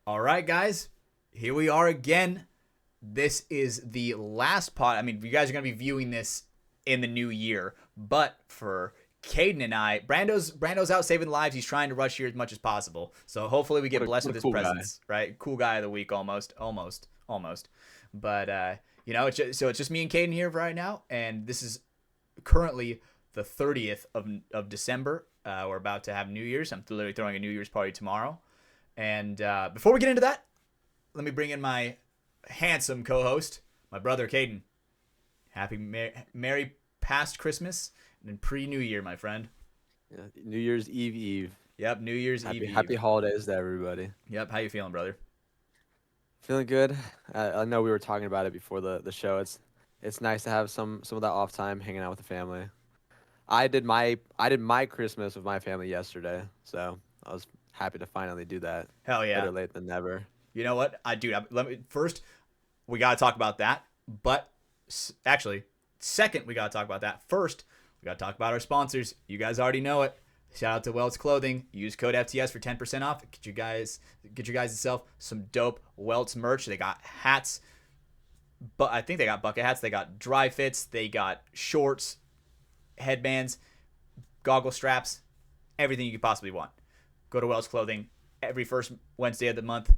All right, guys, here we are again. This is the last pod. I mean, you guys are going to be viewing this in the new year, but for Caden and I, Brando's out saving lives. He's trying to rush here as much as possible. So hopefully we get blessed What with a his cool guy. presence, right? Cool guy of the week, almost. But it's just me and Caden here right now, and this is currently the 30th of December. We're about to have New Year's. I'm literally throwing a New Year's party tomorrow. And before we get into that, let me bring in my handsome co-host, my brother Caden. Happy Merry past Christmas and pre-New Year, my friend. Yeah, New Year's Eve. Yep, New Year's Happy Eve. holidays to everybody. Yep, how you feeling, brother? Feeling good. I know we were talking about it before the show. It's nice to have some of that off time hanging out with the family. I did my Christmas with my family yesterday, so I was happy to finally do that. Hell yeah. Better late than never. You know what? Let me first. We gotta talk about that, but actually, second we gotta talk about that. First, we gotta talk about our sponsors. You guys already know it. Shout out to Welts Clothing. Use code FTS for 10% off. Get you guys yourself some dope Welts merch. They got hats, but I think they got bucket hats. They got dry fits. They got shorts, headbands, goggle straps, everything you could possibly want. Go to Welts Clothing every first Wednesday of the month.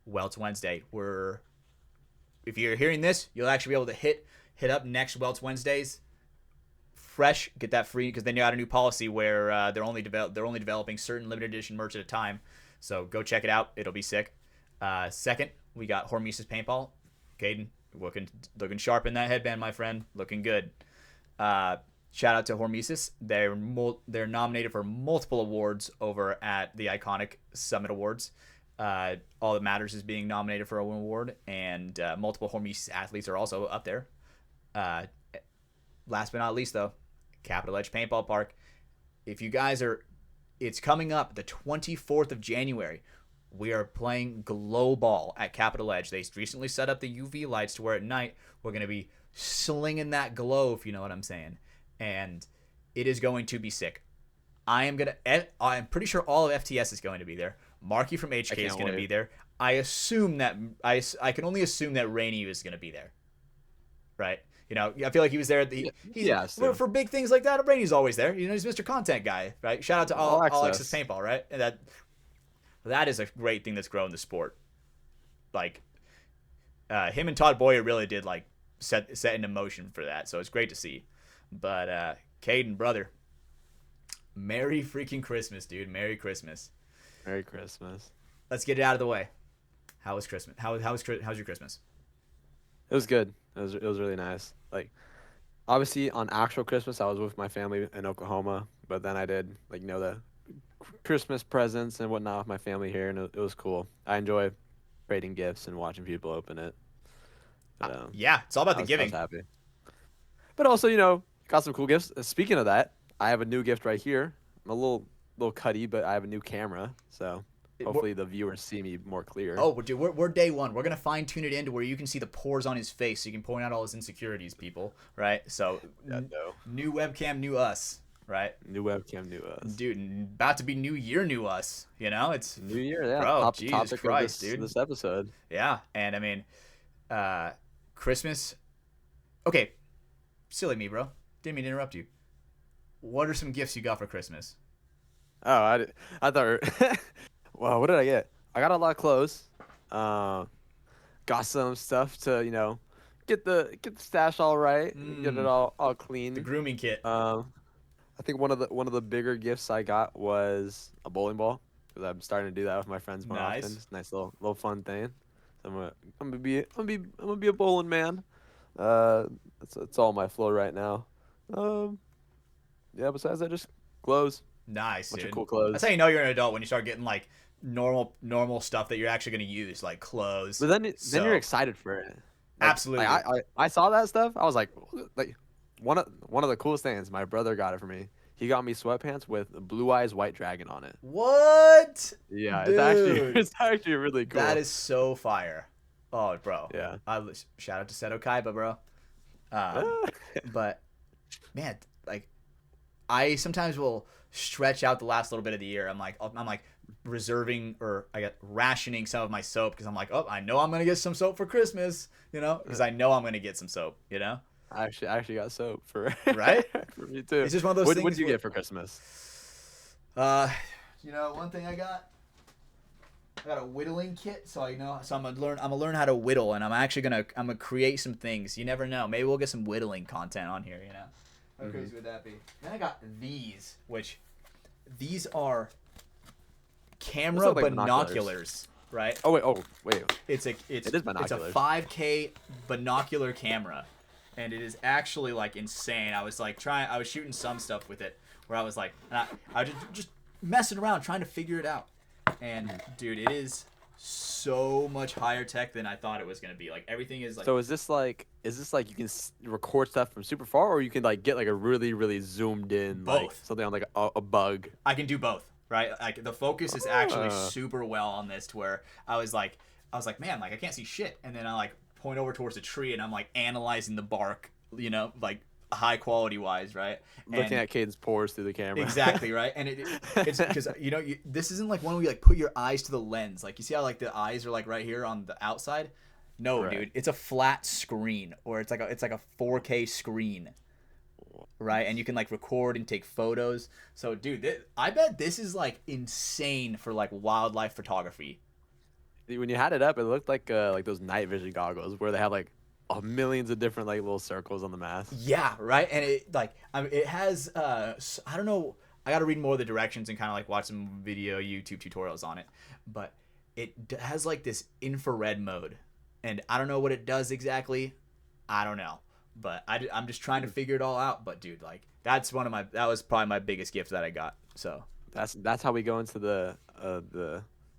Welts Wednesday. If you're hearing this, you'll actually be able to hit up next Welts Wednesdays fresh, get that free, because they got a new policy where they're only developing certain limited edition merch at a time. So go check it out. It'll be sick. Second, we got Hormesis Paintball. Caden, looking sharp in that headband, my friend. Looking good. Shout out to Hormesis. They're nominated for multiple awards over at the iconic Summit Awards. All that matters is being nominated for an award, and multiple Hormesis athletes are also up there. Last but not least, though, Capital Edge Paintball Park. If you guys it's coming up the 24th of January. We are playing glow ball at Capital Edge. They recently set up the UV lights to where at night we're going to be slinging that glow, if you know what I'm saying. And it is going to be sick. I'm pretty sure all of FTS is going to be there. Marky from HK is going to be there. I assume that I can only assume that Rainey is going to be there, right? You know, I feel like he was there for big things like that. Rainey's always there. You know, he's Mr. Content Guy, right? Shout out to All Access Paintball, right? And that is a great thing that's grown the sport. Like, him and Todd Boyer really did like set into motion for that. So it's great to see. But Caden, brother, Merry freaking Christmas, dude. Merry Christmas. Merry Christmas. Let's get it out of the way. How was Christmas? How's your Christmas? It was good. It was really nice. Like, obviously on actual Christmas I was with my family in Oklahoma, but then I did the Christmas presents and whatnot with my family here, and it was cool. I enjoy trading gifts and watching people open it. But, yeah, it's all about the giving. I was happy. But also, got some cool gifts. Speaking of that, I have a new gift right here. I'm a little cutty, but I have a new camera, so hopefully the viewers see me more clear. Oh, dude, we're day one. We're gonna fine tune it into where you can see the pores on his face, so you can point out all his insecurities, people. Right? So, new webcam, new us. Right? New webcam, new us. Dude, about to be new year, new us. You know, it's new year. Yeah, bro, Jesus Christ, dude. This episode. Yeah, and I mean, Christmas. Okay, silly me, bro. Didn't mean to interrupt you. What are some gifts you got for Christmas? Oh, I thought. Well, what did I get? I got a lot of clothes. Got some stuff to get the stash all right, get it all clean. The grooming kit. I think one of the bigger gifts I got was a bowling ball, because I'm starting to do that with my friends more often. It's a nice little fun thing. So I'm gonna be a bowling man. It's all my flow right now. Yeah. Besides that, just clothes. Nice, bunch dude. of cool clothes. That's how you know you're an adult, when you start getting like normal stuff that you're actually gonna use, like clothes. But then you're excited for it. Absolutely. I saw that stuff. I was like one of the coolest things. My brother got it for me. He got me sweatpants with Blue Eyes White Dragon on it. What? Yeah, Dude. it's actually really cool. That is so fire. Oh, bro. Yeah. Shout out to Seto Kaiba, bro. But man, like, I sometimes will stretch out the last little bit of the year. I'm like, reserving, or I got rationing some of my soap, because I'm like, oh, I know I'm gonna get some soap for Christmas, because I know I'm gonna get some soap, I actually got soap for right? for me too. It's just one of those What things. did you get for Christmas? Uh, one thing I got a whittling kit, so I'm gonna learn how to whittle, and I'm gonna create some things. You never know, maybe we'll get some whittling content on here. How crazy would that be? Then I got these, which these are camera like binoculars, right? Oh wait. It is It's a binoculars. 5K binocular camera, and it is actually like insane. I was shooting some stuff with it where I was like, I was just messing around trying to figure it out. And dude, it is so much higher tech than I thought it was gonna be. Like everything is like. So is this like you can record stuff from super far, or you can like get like a really really zoomed in like Both. something on like a bug? I can do both, right? Like the focus is actually super well on this, to where I was like, man, like I can't see shit, and then I like point over towards a tree, and I'm like analyzing the bark, like high quality wise, right? Looking at Caden's pores through the camera. Exactly, right? And it's because this isn't like one where you like put your eyes to the lens. Like you see how like the eyes are like right here on the outside. No, Right. dude, it's a flat screen, or it's like a 4K screen, right? And you can like record and take photos. So, dude, I bet this is like insane for like wildlife photography. When you had it up, it looked like those night vision goggles where they have like millions of different like little circles on the mask. Yeah, right. And it has I don't know. I got to read more of the directions and kind of like watch some video YouTube tutorials on it. But it has like this infrared mode, and I don't know what it does exactly. I don't know, but I'm just trying to figure it all out. But dude, like that was probably my biggest gift that I got. So That's how we go into the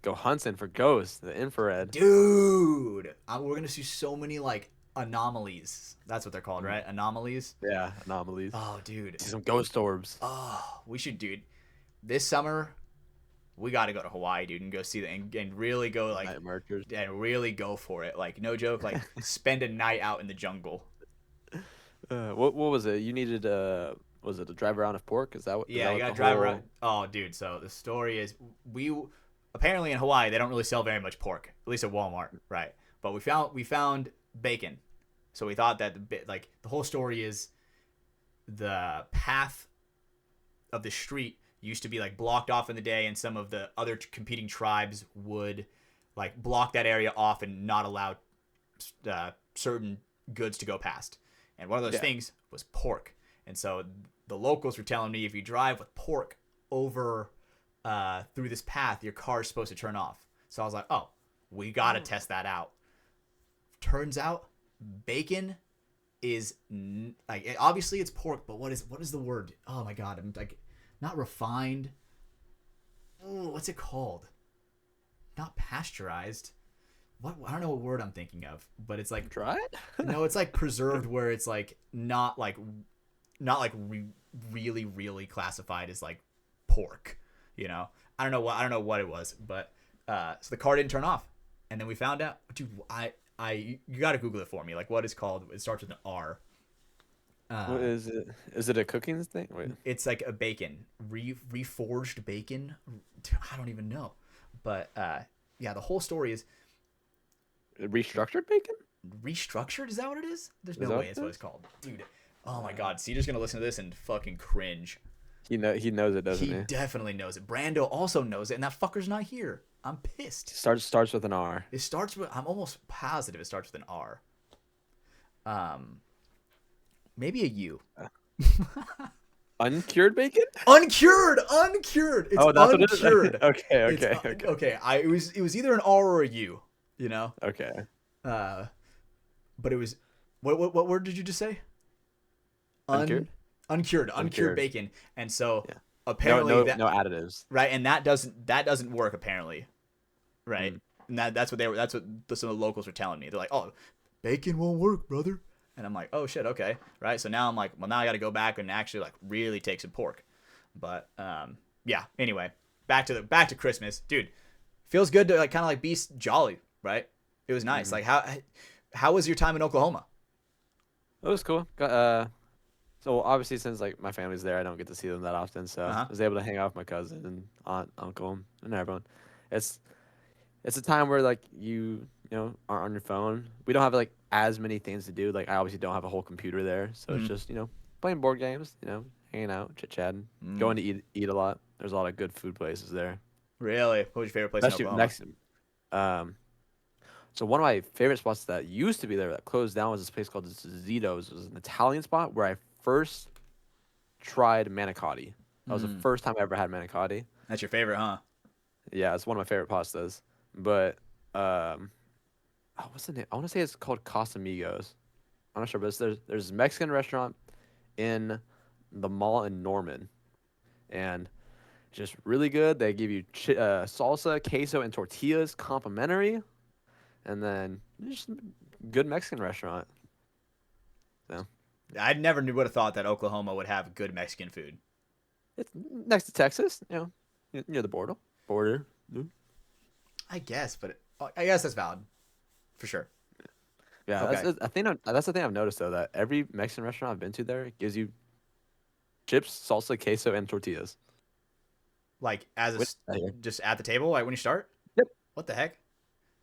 go hunting for ghosts, the infrared. dude, we're gonna see so many like anomalies. That's what they're called, right? Anomalies. Yeah, anomalies. Oh, dude. See some ghost orbs. Oh, we should, dude. This summer, we got to go to Hawaii, dude, and go see and really go like Night marchers. and really go for it. Like no joke, like spend a night out in the jungle. What was it? You needed was it a drive around of pork? Is that what? Yeah, you gotta drive around. Oh, dude. So the story is, we apparently in Hawaii they don't really sell very much pork, at least at Walmart, right? But we found bacon, so we thought that the whole story is the path of the street used to be like blocked off in the day, and some of the other competing tribes would like block that area off and not allow certain goods to go past. And one of those things was pork. And so the locals were telling me, if you drive with pork over through this path, your car's supposed to turn off. So I was like, oh, we got to test that out. Turns out bacon is obviously it's pork, but what is the word? Oh my God. I'm like, not refined. Ooh, what's it called? Not pasteurized. What? I don't know what word I'm thinking of, but it's like Try it. no, it's like preserved, where it's like not really really classified as like pork. I don't know what it was, but so the car didn't turn off, and then we found out, dude. You got to Google it for me. Like what it's called? It starts with an R. What is it? Is it a cooking thing? Wait. It's like a bacon, reforged bacon. I don't even know, but yeah, the whole story is Restructured bacon? restructured. Is that what it is? There's Is no that way what it's it what is? it's called, dude. Oh my God, Cedar's gonna listen to this and fucking cringe. He knows it, doesn't he? He definitely knows it. Brando also knows it, and that fucker's not here. I'm pissed. Starts with an R. It starts with. I'm almost positive it starts with an R. Maybe a U. Uncured bacon? Uncured. It's Oh, that's uncured. what it is. Okay. Okay. It was either an R or a U. Okay. But it was what word did you just say? Uncured? Uncured bacon. And so Yeah. apparently No additives. right, and that doesn't work apparently. Right? And that's what some of the locals were telling me. They're like, "Oh, bacon won't work, brother." And I'm like, "Oh shit, okay." Right? So now I'm like, "Well, now I got to go back and actually like really take some pork." But yeah, anyway, back to Christmas. Dude, feels good to like kind of like be jolly, right? It was nice. Like how was your time in Oklahoma? It was cool. So obviously, since like my family's there, I don't get to see them that often. So I Uh-huh. was able to hang out with my cousin and aunt, uncle, and everyone. It's it's a time where like you know aren't on your phone. We don't have like as many things to do. Like I obviously don't have a whole computer there, so it's Mm. just playing board games. Hanging out, chit chatting, going to eat a lot. There's a lot of good food places there, Really? What was your favorite place in especially Oklahoma? Mexican. Um, so one of my favorite spots that used to be there that closed down was this place called Zito's. It was an Italian spot where I first tried manicotti. That was the Mm. first time I ever had manicotti. That's your favorite, huh? Yeah, it's one of my favorite pastas. But what's the name? I want to say it's called Casamigos. I'm not sure, but there's a Mexican restaurant in the mall in Norman, and it's just really good. They give you salsa, queso, and tortillas complimentary, and then just good Mexican restaurant. So I never would have thought that Oklahoma would have good Mexican food. it's next to Texas, near the border. Border. I guess, but I guess that's valid for sure. Yeah, Okay. that's the thing I've noticed though, that every Mexican restaurant I've been to there gives you chips, salsa, queso, and tortillas. Like as With that here. just at the table, like when you start. Yep. What the heck?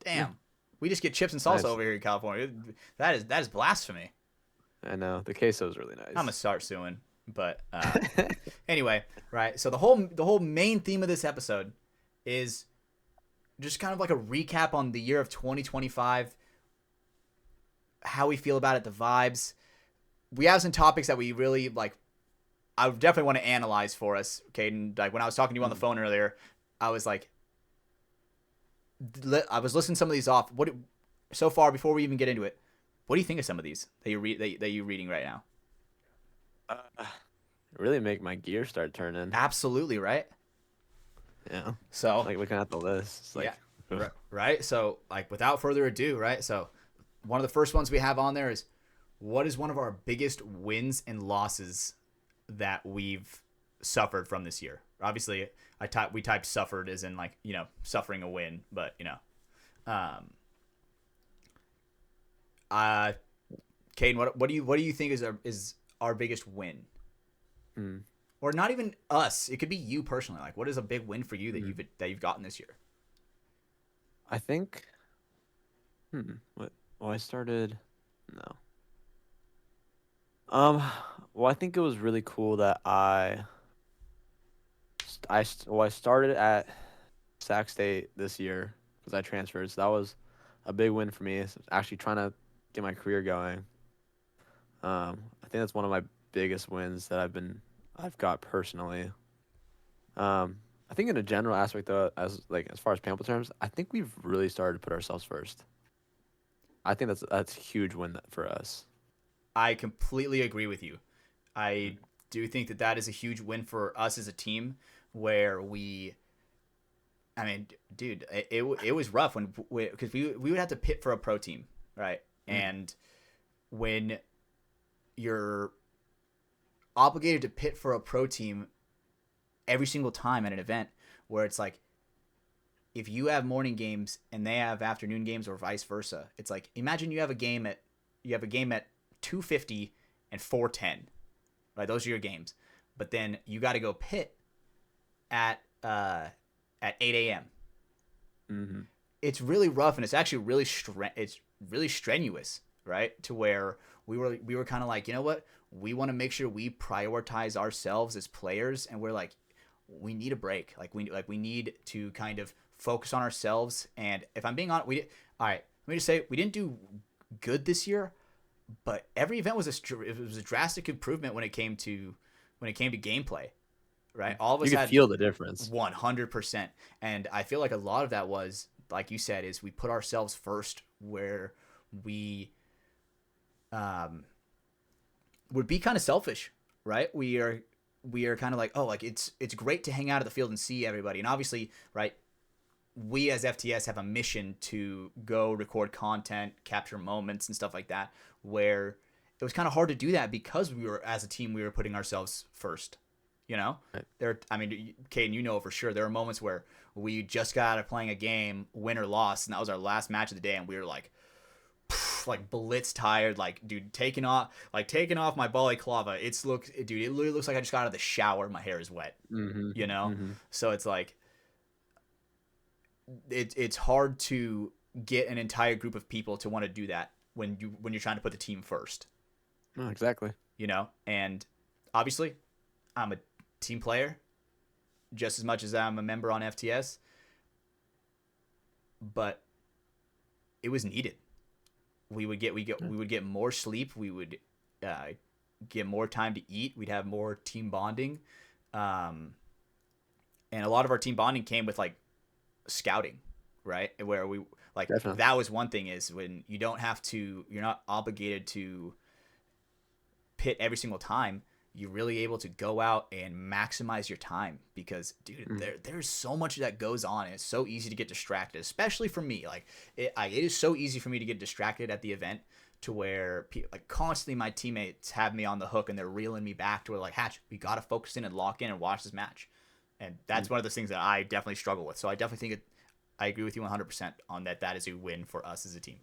Yeah. Damn. We just get chips and salsa Nice. over here in California. That is blasphemy. I know the queso is really nice. I'm gonna start suing. But anyway, right. So the whole main theme of this episode is just kind of like a recap on the year of 2025, how we feel about it, the vibes. We have some topics that we really like. I definitely want to analyze for us, Caden. Like when I was talking to you on the phone earlier, I was like, I was listening to some of these off. So far before we even get into it, what do you think of some of these that you're reading right now? Really make my gear start turning. Absolutely right. Yeah. So Like looking at the list. It's like, yeah, ugh. right. So like without further ado, right. So one of the first ones we have on there is, what is one of our biggest wins and losses that we've suffered from this year? Obviously, we typed suffered as in like suffering a win, but um, Caden, what do you think is our biggest win? Hmm. Or not even us. It could be you personally. Like, what is a big win for you that you've gotten this year? I think. What? Well, I started. No. Well, I think it was really cool that I started at Sac State this year because I transferred. So that was a big win for me. It's actually trying to get my career going. I think that's one of my biggest wins that I've got personally. I think in a general aspect though, as far as Pample terms, I think we've really started to put ourselves first. I think that's a huge win for us. I completely agree with you. I do think that is a huge win for us as a team where I mean, dude, it was rough because we would have to pit for a pro team, right? And when you're obligated to pit for a pro team every single time at an event, where it's like, if you have morning games and they have afternoon games or vice versa, it's like, imagine you have a game at 2:50 and 4:10, right? Those are your games, but then you got to go pit at 8 a.m. Mm-hmm. It's really rough, and it's actually it's really strenuous, right? To where we were kind of like, you know what? We want to make sure we prioritize ourselves as players, and we're like, we need a break. We need to kind of focus on ourselves. And if I'm being honest, all right. Let me just say, we didn't do good this year, but every event was a drastic improvement when it came to gameplay, right? All of us You can had feel the difference. 100%, and I feel like a lot of that was, like you said, is we put ourselves first, where we would be kind of selfish, right? We are kind of like, oh, like it's great to hang out at the field and see everybody, and obviously, right, we as FTS have a mission to go record content, capture moments and stuff like that, where it was kind of hard to do that because as a team, we were putting ourselves first. Right. I mean, Caden, for sure, there are moments where we just got out of playing a game, win or loss, and that was our last match of the day, and we were like, like blitz tired, like dude taking off my balaclava. It literally looks like I just got out of the shower. My hair is wet, Mm-hmm. you know. Mm-hmm. So it's like it's hard to get an entire group of people to want to do that when you're trying to put the team first, No, exactly. you know. And obviously, I'm a team player just as much as I'm a member on FTS, but it was needed. We would get more sleep. We would get more time to eat. We'd have more team bonding, and a lot of our team bonding came with like scouting, right? Where we like Definitely. that was one thing is when you're not obligated to pit every single time. You're really able to go out and maximize your time because, dude, there's so much that goes on. And it's so easy to get distracted, especially for me. Like, it is so easy for me to get distracted at the event to where, like, constantly my teammates have me on the hook and they're reeling me back to where, like, Hatch, we got to focus in and lock in and watch this match. And that's one of those things that I definitely struggle with. So I definitely think I agree with you 100% on that. That is a win for us as a team.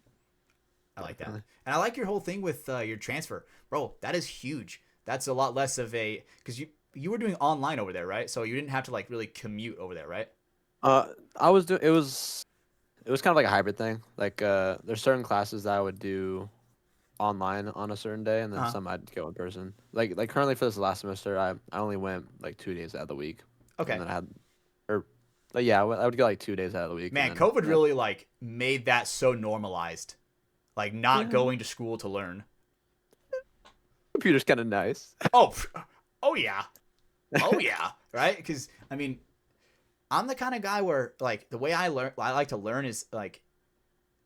I like that. And I like your whole thing with your transfer. Bro, that is huge. That's a lot less of a because you were doing online over there, right? So you didn't have to like really commute over there, right? I was doing it was kind of like a hybrid thing. Like there's certain classes that I would do online on a certain day, and then some I'd go in person. Like currently for this last semester, I only went like 2 days out of the week, Okay. and then I had or like yeah, I would go like 2 days out of the week. Man, and then, COVID really like made that so normalized, like not going to school to learn. Computer's kind of nice. Oh yeah, right? Because I mean, I'm the kind of guy where like the way I like to learn is like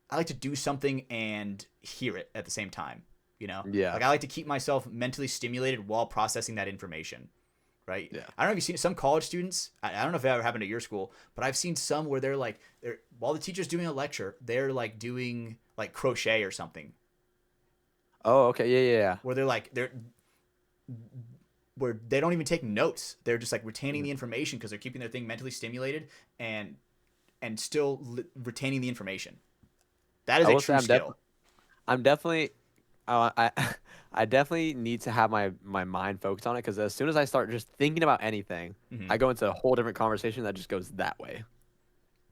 I like to do something and hear it at the same time. You know, Yeah. Like I like to keep myself mentally stimulated while processing that information. Right. Yeah. I don't know if you've seen some college students. I don't know if that ever happened at your school, but I've seen some where they're while the teacher's doing a lecture, they're like doing like crochet or something. Oh, okay. Yeah. Where where they don't even take notes. They're just like retaining the information because they're keeping their thing mentally stimulated and still retaining the information. That is a true skill. I'm definitely, I I definitely need to have my mind focused on it because as soon as I start just thinking about anything, I go into a whole different conversation that just goes that way.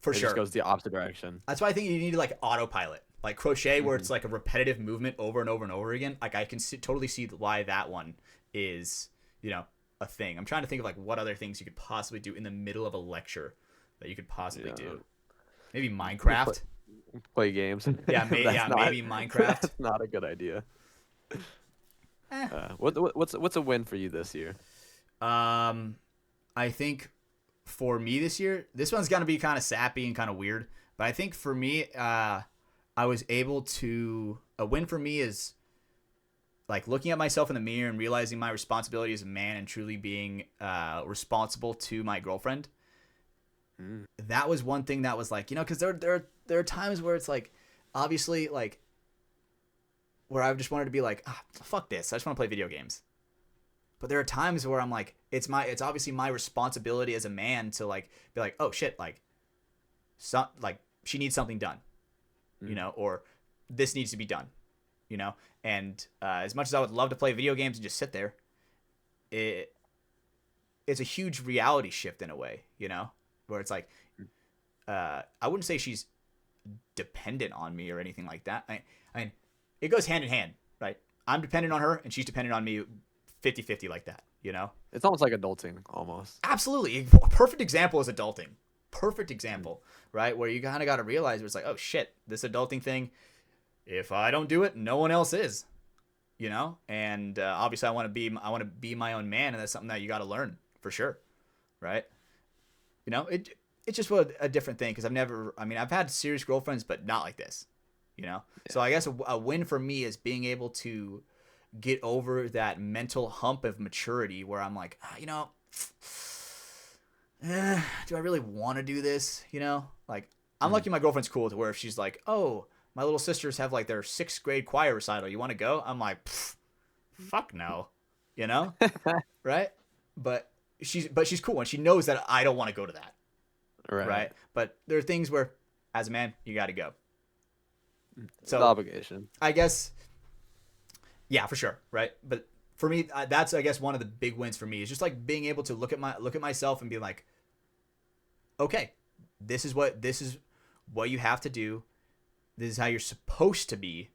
For It sure. just goes the opposite direction. That's why I think you need like autopilot, like crochet, where it's like a repetitive movement over and over and over again. Like I can totally see why that one is, a thing. I'm trying to think of like what other things you could possibly do in the middle of a lecture that you could possibly do. Maybe Minecraft. Play games. Yeah, maybe Minecraft. That's not a good idea. What's a win for you this year? I think for me this year, this one's gonna be kind of sappy and kind of weird, but I think for me, I was able to a win for me is like looking at myself in the mirror and realizing my responsibility as a man and truly being responsible to my girlfriend. That was one thing that was like, because there are times where it's like, obviously, like, where I just wanted to be like, fuck this, I just want to play video games. But there are times where I'm like, it's obviously my responsibility as a man to like be like, oh shit, like, she needs something done, or this needs to be done, And as much as I would love to play video games and just sit there, it's a huge reality shift in a way, where it's like, I wouldn't say she's dependent on me or anything like that. I mean, it goes hand in hand, right? I'm dependent on her and she's dependent on me 50-50 like that, It's almost like adulting, almost. Absolutely. A perfect example is adulting. Perfect example, right? Where you kind of got to realize it's like, oh shit, this adulting thing, if I don't do it, no one else is, And obviously I want to be my own man, and that's something that you got to learn for sure, right? It's just a different thing because I've had serious girlfriends, but not like this, Yeah. So I guess a win for me is being able to get over that mental hump of maturity where I'm like, do I really want to do this? Like I'm lucky my girlfriend's cool to where if she's like, oh, my little sisters have like their 6th grade choir recital, you want to go? I'm like, fuck no, right? But she's cool and she knows that I don't want to go to that. Right. But there are things where as a man, you got to go. The obligation. I guess, yeah, for sure, right? But for me, that's I guess one of the big wins for me is just like being able to look at myself and be like, okay, this is what you have to do. This is how you're supposed to be.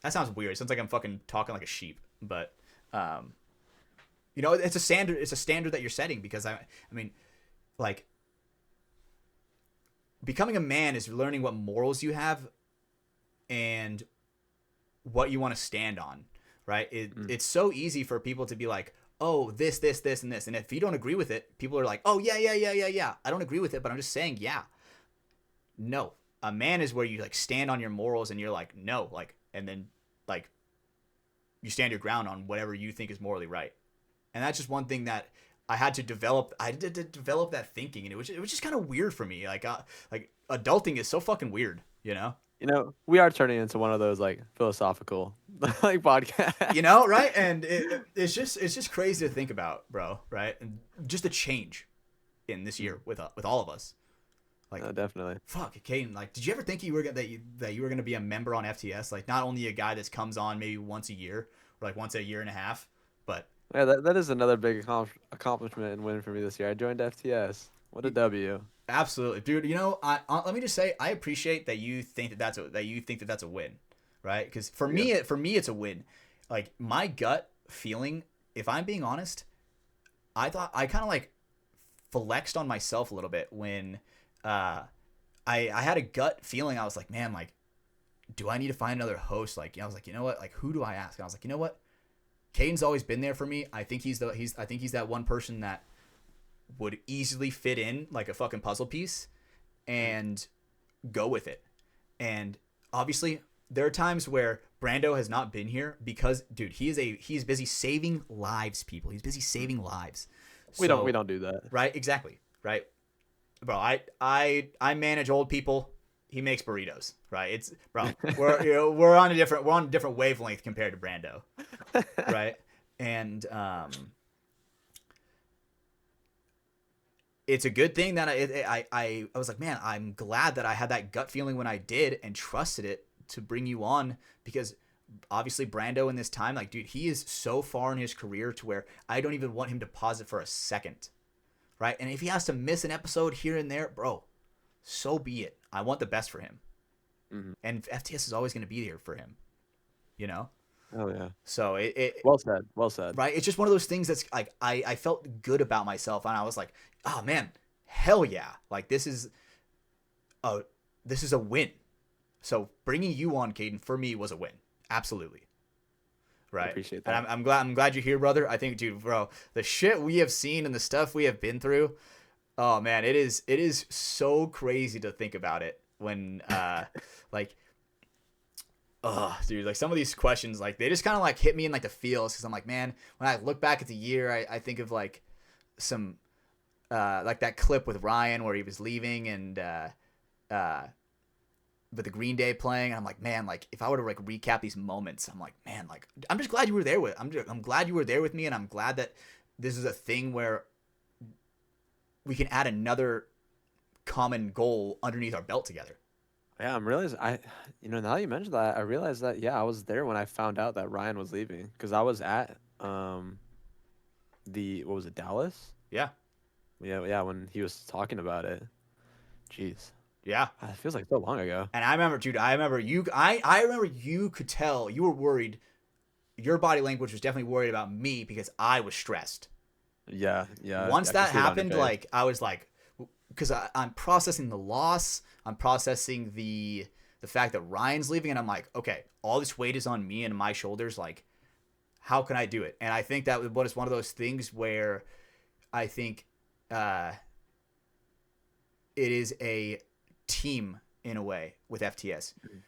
That sounds weird. It sounds like I'm fucking talking like a sheep, but it's a standard. It's a standard that you're setting because I mean, like, becoming a man is learning what morals you have and what you want to stand on, right? It's so easy for people to be like, oh, this, and this. And if you don't agree with it, people are like, oh, yeah. I don't agree with it, but I'm just saying, yeah. No. A man is where you like stand on your morals and you're like, no, like, and then like you stand your ground on whatever you think is morally right. And that's just one thing that I had to develop. I did to develop that thinking, and it was just kind of weird for me. Like adulting is so fucking weird, you know? We are turning into one of those like philosophical like podcasts. Right? And it's just crazy to think about, bro, right? And just the change in this year with all of us. Like, no, definitely. Fuck, Caden, like, did you ever think you were gonna be a member on FTS? Like, not only a guy that comes on maybe once a year or like once a year and a half, but Yeah, that is another big accomplishment and win for me this year. I joined FTS. What a W. Absolutely, dude. Let me just say, I appreciate that you think that's a win, right? Because for me, it's a win. Like, my gut feeling, if I'm being honest, I thought I kind of like flexed on myself a little bit when I had a gut feeling. I was like, man, like, do I need to find another host? Like, I was like, you know what? Like, who do I ask? And I was like, you know what? Caden's always been there for me. I think he's that one person that would easily fit in like a fucking puzzle piece and go with it. And obviously there are times where Brando has not been here because, dude, he's busy saving lives, people. He's busy saving lives. We don't do that. Right? Exactly. Right? Bro, I manage old people. He makes burritos, right? It's, bro, we're on a different wavelength compared to Brando. Right? And it's a good thing that I was like, man, I'm glad that I had that gut feeling when I did and trusted it to bring you on, because obviously Brando in this time, like, dude, he is so far in his career to where I don't even want him to pause it for a second, right? And if he has to miss an episode here and there, bro, so be it. I want the best for him. Mm-hmm. And FTS is always going to be there for him, you know? Oh, yeah. So it well said. Right? It's just one of those things that's like, I felt good about myself, and I was like, oh, man, hell yeah. Like, this is a win. So bringing you on, Caden, for me was a win. Absolutely. Right. I appreciate that. And I'm glad you're here, brother. I think, dude, bro, the shit we have seen and the stuff we have been through, oh man, it is so crazy to think about it when like, oh, dude, like some of these questions, like they just kind of like hit me in like the feels, because I'm like, man, when I look back at the year, I think of like some like that clip with Ryan where he was leaving and with the Green Day playing, and I'm like, man, like if I were to like recap these moments, I'm like, man, like I'm just glad you were there I'm glad you were there with me, and I'm glad that this is a thing where we can add another common goal underneath our belt together. Yeah, I'm realizing now that you mentioned that, I realized that, yeah, I was there when I found out that Ryan was leaving, because I was at what was it, Dallas? Yeah, when he was talking about it. Jeez. Yeah, it feels like so long ago. And I remember, dude, I remember you could tell you were worried. Your body language was definitely worried about me because I was stressed. Yeah. Once that happened, like I was like, because I'm processing the loss, I'm processing the fact that Ryan's leaving, and I'm like, okay, all this weight is on me and my shoulders. Like, how can I do it? And I think that was one of those things where I think it is a team in a way with FTS. Mm-hmm.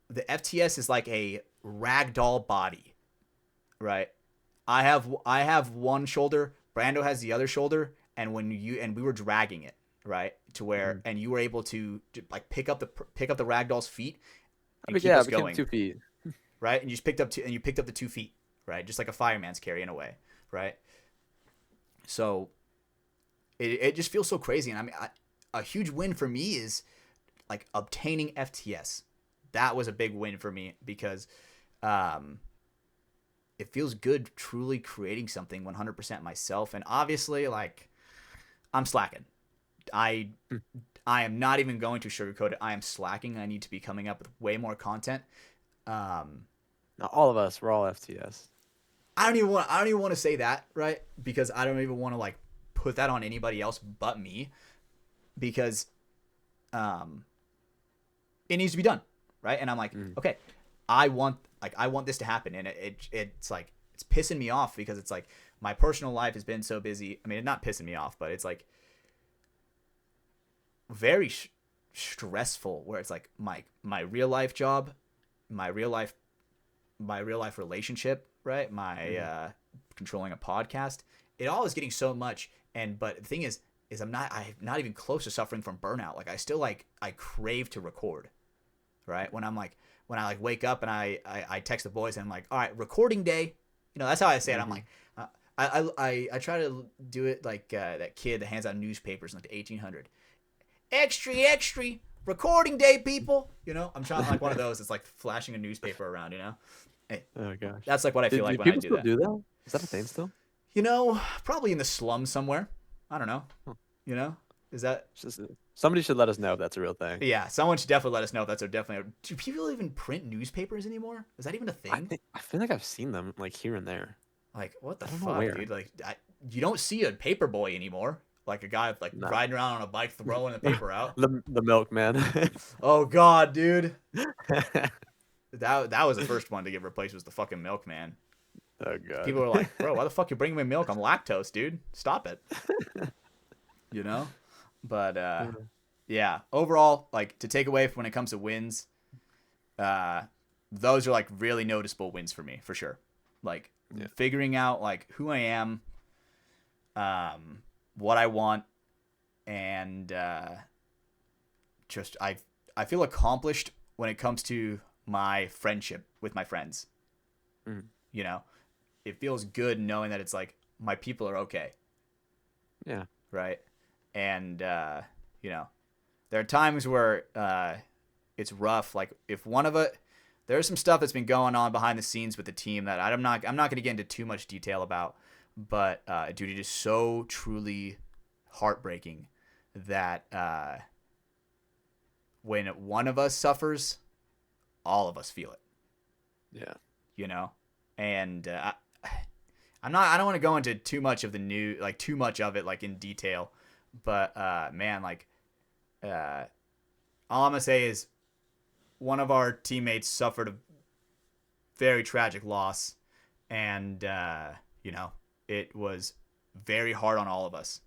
The FTS is like a ragdoll body, right? I have one shoulder, Brando has the other shoulder, and we were dragging it, right, to where, and you were able to like pick up the ragdoll's feet and keep us going. 2 feet, right? And you just picked up the 2 feet, right? Just like a fireman's carry in a way, right? So it just feels so crazy, and I mean, a huge win for me is like obtaining FTS. That was a big win for me because it feels good truly creating something 100% myself. And obviously, like, I'm slacking. I am not even going to sugarcoat it. I am slacking. I need to be coming up with way more content. Now, all of us, we're all FTS. I don't even want to say that, right? Because I don't even want to like put that on anybody else but me, because it needs to be done, right? And I'm like, okay, I want this to happen, and it's like it's pissing me off because it's like my personal life has been so busy. I mean, it's not pissing me off, but it's like very stressful, where it's like my real life job, my real life relationship, right? My controlling a podcast, it all is getting so much. But the thing is I'm not even close to suffering from burnout. Like, I still I crave to record, right? When I wake up and I text the boys and I'm like, all right, recording day. That's how I say it. I'm like, I try to do it like that kid that hands out newspapers in like the 1800. Extra, recording day, people. I'm trying like one of those. It's like flashing a newspaper around. Hey, oh gosh, that's like what I feel like when I do that. Do that? Is that a thing still? Probably in the slums somewhere. I don't know. Huh. Is that somebody should let us know if that's a real thing? Yeah, someone should definitely let us know if that's definitely. Do people even print newspapers anymore? Is that even a thing? I feel like I've seen them like here and there. Like, what the fuck, dude? Like, you don't see a paper boy anymore. Like a guy like riding around on a bike throwing the paper out. the milkman. Oh God, dude. That was the first one to get replaced, was the fucking milkman. Oh God. People were like, bro, why the fuck you bringing me milk? I'm lactose, dude. Stop it. But yeah, overall, like, to take away when it comes to wins, those are like really noticeable wins for me, for sure. Like, figuring out like who I am, what I want, and just I feel accomplished when it comes to my friendship with my friends. It feels good knowing that it's like my people are okay. Yeah. Right. And there are times where it's rough. Like, if one of it, there's some stuff that's been going on behind the scenes with the team that I'm not going to get into too much detail about. But dude, it is so truly heartbreaking that when one of us suffers, all of us feel it. Yeah. And I don't want to go into too much of the new, like too much of it, like in detail. But man, like all I'm gonna say is one of our teammates suffered a very tragic loss, and it was very hard on all of us.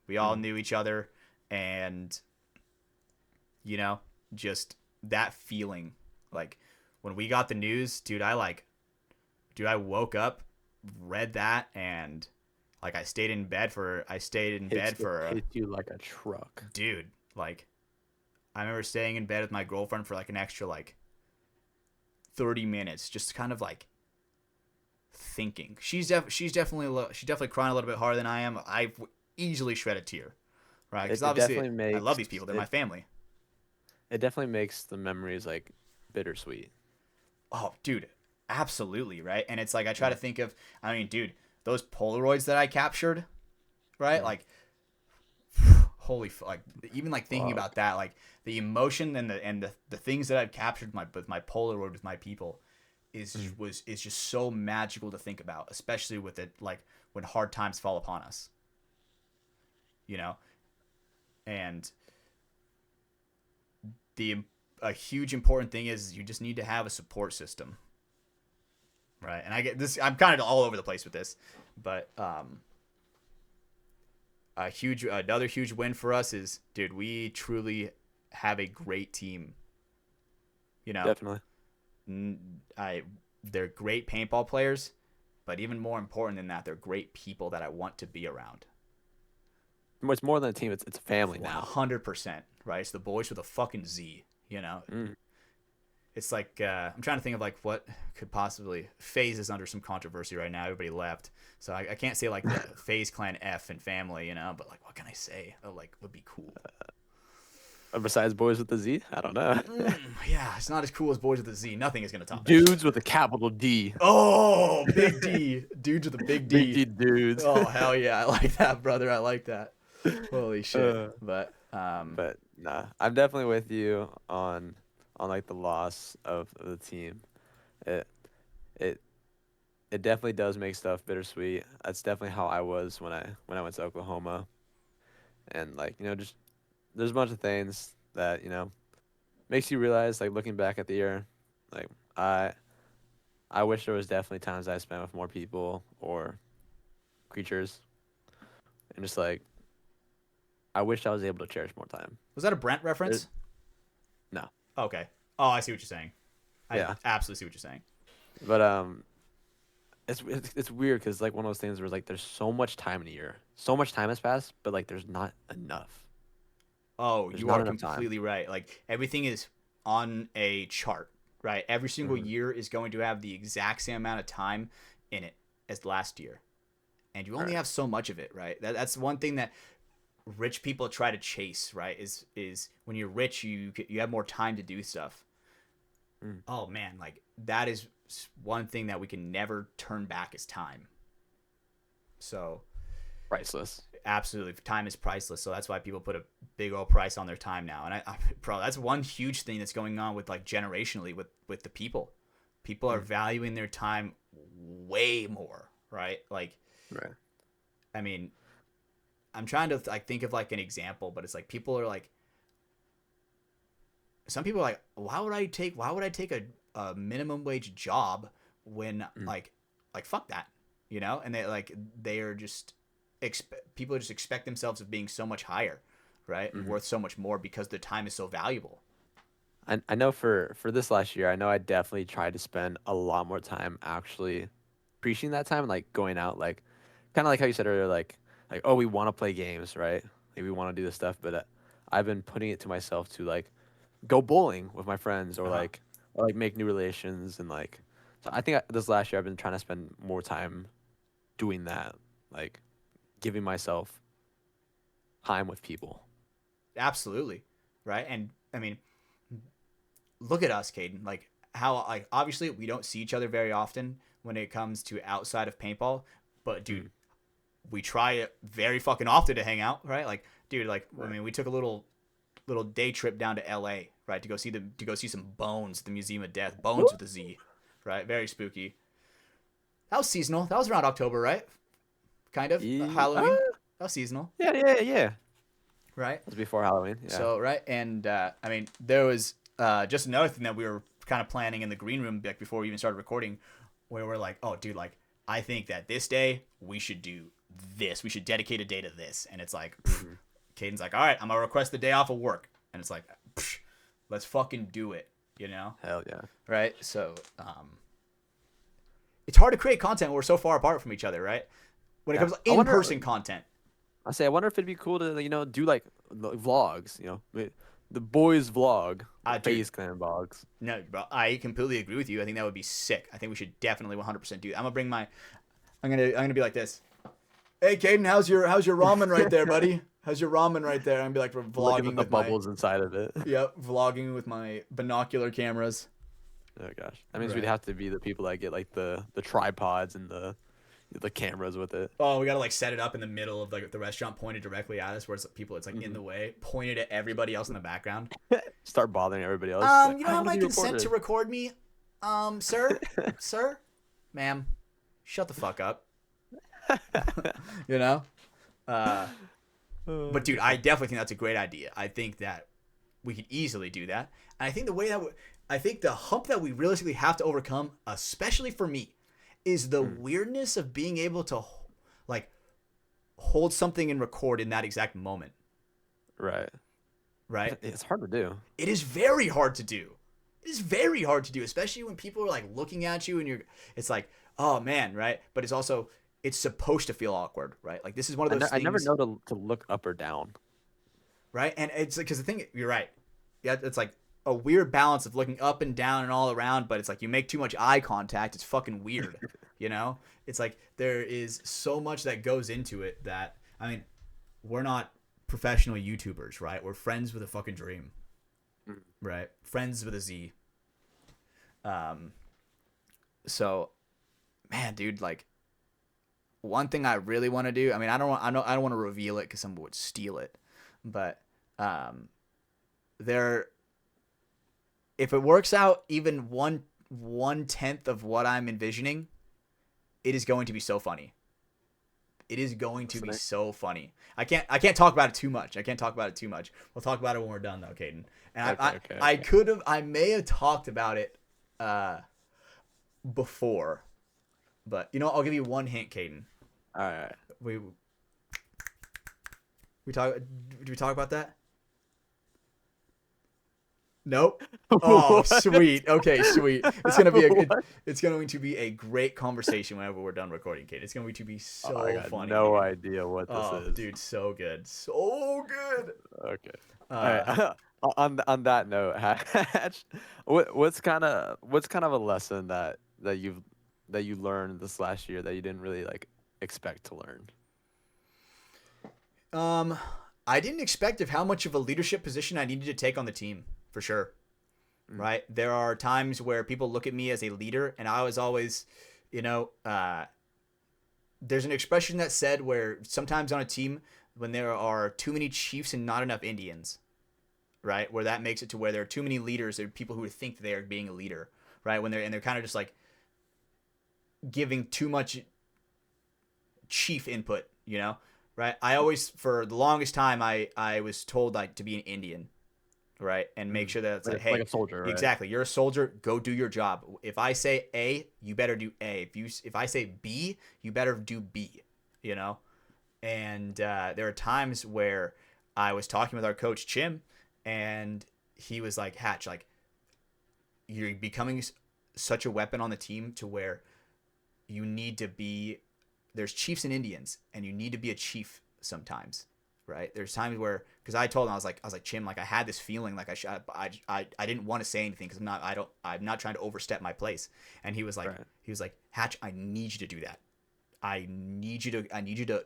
We all knew each other, and just that feeling, like when we got the news, dude, I woke up, read that, and like I stayed in bed for hit you like a truck, dude. Like, I remember staying in bed with my girlfriend for like an extra like 30 minutes, just kind of like thinking. She's definitely crying a little bit harder than I am. I've easily shed a tear, right? Because obviously I love these people; they're my family. It definitely makes the memories like bittersweet. Oh, dude, absolutely, right? And it's like I try to think of, I mean, dude, those Polaroids that I captured, right? Like, holy like even like thinking about that, like the emotion and the things that I've captured with my Polaroid with my people is just so magical to think about, especially with it like when hard times fall upon us. And a huge important thing is you just need to have a support system. Right. And I get this, I'm kind of all over the place with this, but another huge win for us is, dude, we truly have a great team. Definitely. They're great paintball players, but even more important than that, they're great people that I want to be around. It's more than a team. It's a family now. 100%. Right. It's the boys with a fucking Z. It's like I'm trying to think of like what could possibly. FaZe is under some controversy right now. Everybody left, so I can't say like the FaZe Clan F and family, but like what can I say? That like would be cool. Besides boys with the Z, I don't know. Yeah, it's not as cool as boys with a Z. Nothing is gonna top that Dudes shit. with a capital D. Oh, big D. Dudes with a big Big D. D dudes. Oh, hell yeah. I like that, brother. I like that. Holy shit. Uh, But but nah, I'm definitely with you on like the loss of the team. It it it definitely does make stuff bittersweet. That's definitely how I was when I went to Oklahoma. And like, just there's a bunch of things that, makes you realize like looking back at the year, like I I wish there was definitely times I spent with more people or creatures and just like I wish I was able to cherish more time. was that a Brent reference? There's, no. Okay. Oh, I see what you're saying. I Yeah. absolutely see what you're saying. But it's weird because like one of those things where like there's so much time in a year, so much time has passed, but like there's not enough. Oh, There's you not are enough time. completely right. Like everything is on a chart, right? Every single Hmm. year is going to have the exact same amount of time in it as last year. And you only Right. have so much of it, right? That's one thing that rich people try to chase, right? Is when you're rich, you have more time to do stuff. Mm. Oh man, like that is one thing that we can never turn back is time. So Priceless. absolutely, time is priceless. So that's why people put a big old price on their time now. And bro, that's one huge thing that's going on with like generationally with the people. People are Mm. valuing their time way more, right? Like, Right. I mean, I'm trying to like think of like an example, but it's like people are like, some people are like, why would I take a minimum wage job when Mm. like fuck that, And they are just people just expect themselves of being so much higher, right, and Hmm. worth so much more because their time is so valuable. I know for this last year, I know I definitely tried to spend a lot more time actually appreciating that time and like going out, like kind of like how you said earlier, like oh we want to play games, right? Like we want to do this stuff, but I've been putting it to myself to like go bowling with my friends Uh-huh. or like make new relations and like so I think this last year I've been trying to spend more time doing that, like giving myself time with people. Absolutely, right. And I mean, look at us, Caden. Like how like obviously we don't see each other very often when it comes to outside of paintball, but dude, Mm. we try it very fucking often to hang out, right? Like, dude, like I Right. mean, we took a little day trip down to L.A. right to go see some bones, the Museum of Death, bones with a Z, right? Very spooky. That was seasonal. That was around October, right? Kind of Halloween. That was seasonal, Yeah. right? It was before Halloween. Yeah. So right, and I mean, there was just another thing that we were kind of planning in the green room like before we even started recording, where we're like, oh, dude, like I think that this day we should do this. We should dedicate a day to this, and it's like, Hmm. Caden's like, all right, I'm gonna request the day off of work, and it's like, let's fucking do it, Hell yeah. right? So it's hard to create content when we're so far apart from each other, right? When it Yeah. comes to I wonder. in-person content. I wonder if it'd be cool to do like vlogs. The boys vlog, the Dude, Phase Clan vlogs. no, bro, I completely agree with you. I think that would be sick. I think we should definitely 100% do that. I'm gonna be like this. Hey, Caden, how's your ramen right there, buddy? How's your ramen right there? I'm gonna be like Looking vlogging at the with my bubbles inside of it. vlogging with my binocular cameras. Oh gosh, that means we'd Right. have to be the people that get like the tripods and the cameras with it. Oh, we gotta like set it up in the middle of like the restaurant, pointed directly at us, where it's like in Hmm. the way, pointed at everybody else in the background. Start bothering everybody else. Like, You I don't have want my to be consent to recorded. record me, sir, sir, ma'am, shut the fuck up. you know. Uh, Oh but dude, I god. definitely think that's a great idea. I think that we could easily do that, and I think the way that I think the hump that we realistically have to overcome, especially for me, is the Mm, weirdness of being able to like hold something and record in that exact moment, right. right? It's hard to do. It is very hard to do. It is very hard to do, especially when people are like looking at you and it's like, oh man, right? But it's supposed to feel awkward, right? Like this is one of those I never things, know to look up or down. right? And it's because the thing, you're right. Yeah, it's like a weird balance of looking up and down and all around, but it's like you make too much eye contact. It's fucking weird, you know? It's like there is so much that goes into it that, I mean, we're not professional YouTubers, right? We're friends with a fucking dream, Mm. right? Friends with a Z. So, man, dude, like, one thing I really want to do. I mean, I don't want to reveal it because someone would steal it, but there, if it works out even 1/10 of what I'm envisioning, it is going to be so funny. It is going to be so funny. I can't talk about it too much. We'll talk about it when we're done, though, Caden. And Okay. I may have talked about it before, but I'll give you one hint, Caden. All right. We did we talk about that? Nope. Oh, sweet. Okay, sweet. It's going to be a great conversation whenever we're done recording, Kate. It's going to be so I got funny. no dude. idea what this is. Dude, so good. So good. Okay. All right. On that note, Hatch, what's kind of a lesson that you learned this last year that you didn't really like expect to learn? I didn't expect of how much of a leadership position I needed to take on the team, for sure. Right? There are times where people look at me as a leader, and I was always, there's an expression that said where sometimes on a team when there are too many chiefs and not enough Indians, right? Where that makes it to where there are too many leaders, there are people who think they are being a leader, right? When they're kind of just like giving too much chief input, right? I always, for the longest time, I was told like to be an Indian, right? And make sure that it's like, hey, like a soldier, right? Exactly. You're a soldier. Go do your job. If I say A, you better do A. If I say B, you better do B, And there are times where I was talking with our coach, Chim, and he was like, Hatch, like, you're becoming such a weapon on the team to where you need to be, there's chiefs and Indians, and you need to be a chief sometimes, right? There's times where, because I told him, I was like, Chim, like, I had this feeling like I didn't want to say anything because I'm not trying to overstep my place. And he was like, Right. Hatch, I need you to do that. I need you to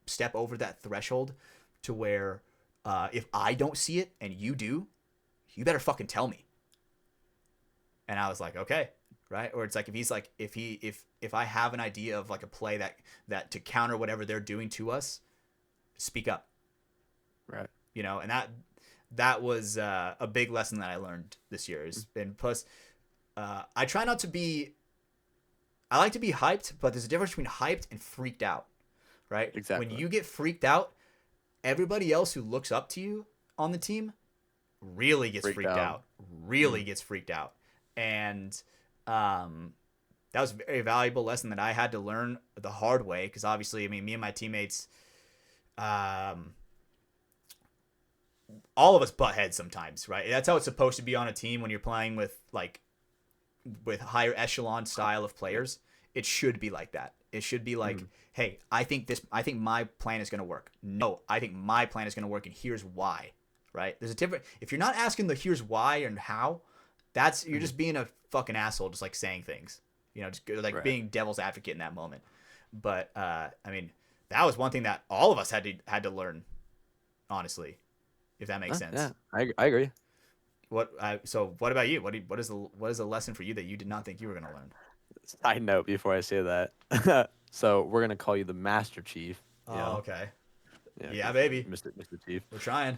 step over that threshold to where if I don't see it and you do, you better fucking tell me. And I was like, okay, right? Or it's like, if he's like, if I have an idea of like a play that to counter whatever they're doing to us, speak up. Right. And that was a big lesson that I learned this year. And plus, I try not to be. I like to be hyped, but there's a difference between hyped and freaked out, right? Exactly. When you get freaked out, everybody else who looks up to you on the team really gets freaked out. Really gets freaked out. And that was a very valuable lesson that I had to learn the hard way, because obviously, I mean, me and my teammates, all of us butt heads sometimes, right? That's how it's supposed to be on a team when you're playing with higher echelon style of players. It should be like that. It should be like, hey, I think my plan is going to work. No, I think my plan is going to work, and here's why, right? There's a different, if you're not asking the here's why and how, you're just being a fucking asshole, just like saying things, just like right. being devil's advocate in that moment. But I mean, that was one thing that all of us had to learn, honestly, if that makes sense. Yeah, I agree. So what about you? What is the lesson for you that you did not think you were going to learn? Side note before I say that. So we're gonna call you the Master Chief. Okay. Yeah, baby. Mr. Chief. We're trying.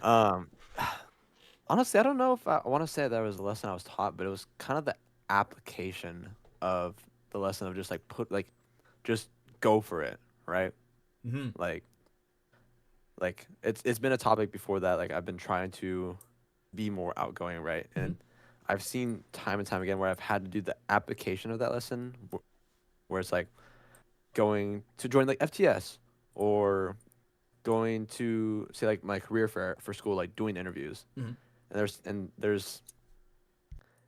Honestly, I don't know if I want to say that was a lesson I was taught, but it was kind of the application of the lesson of just just go for it, right? Mm-hmm. Like it's been a topic before that. Like I've been trying to be more outgoing, right? Mm-hmm. And I've seen time and time again where I've had to do the application of that lesson, where it's like going to join like FTS or going to say like my career fair for school, like doing interviews. Mm-hmm. And there's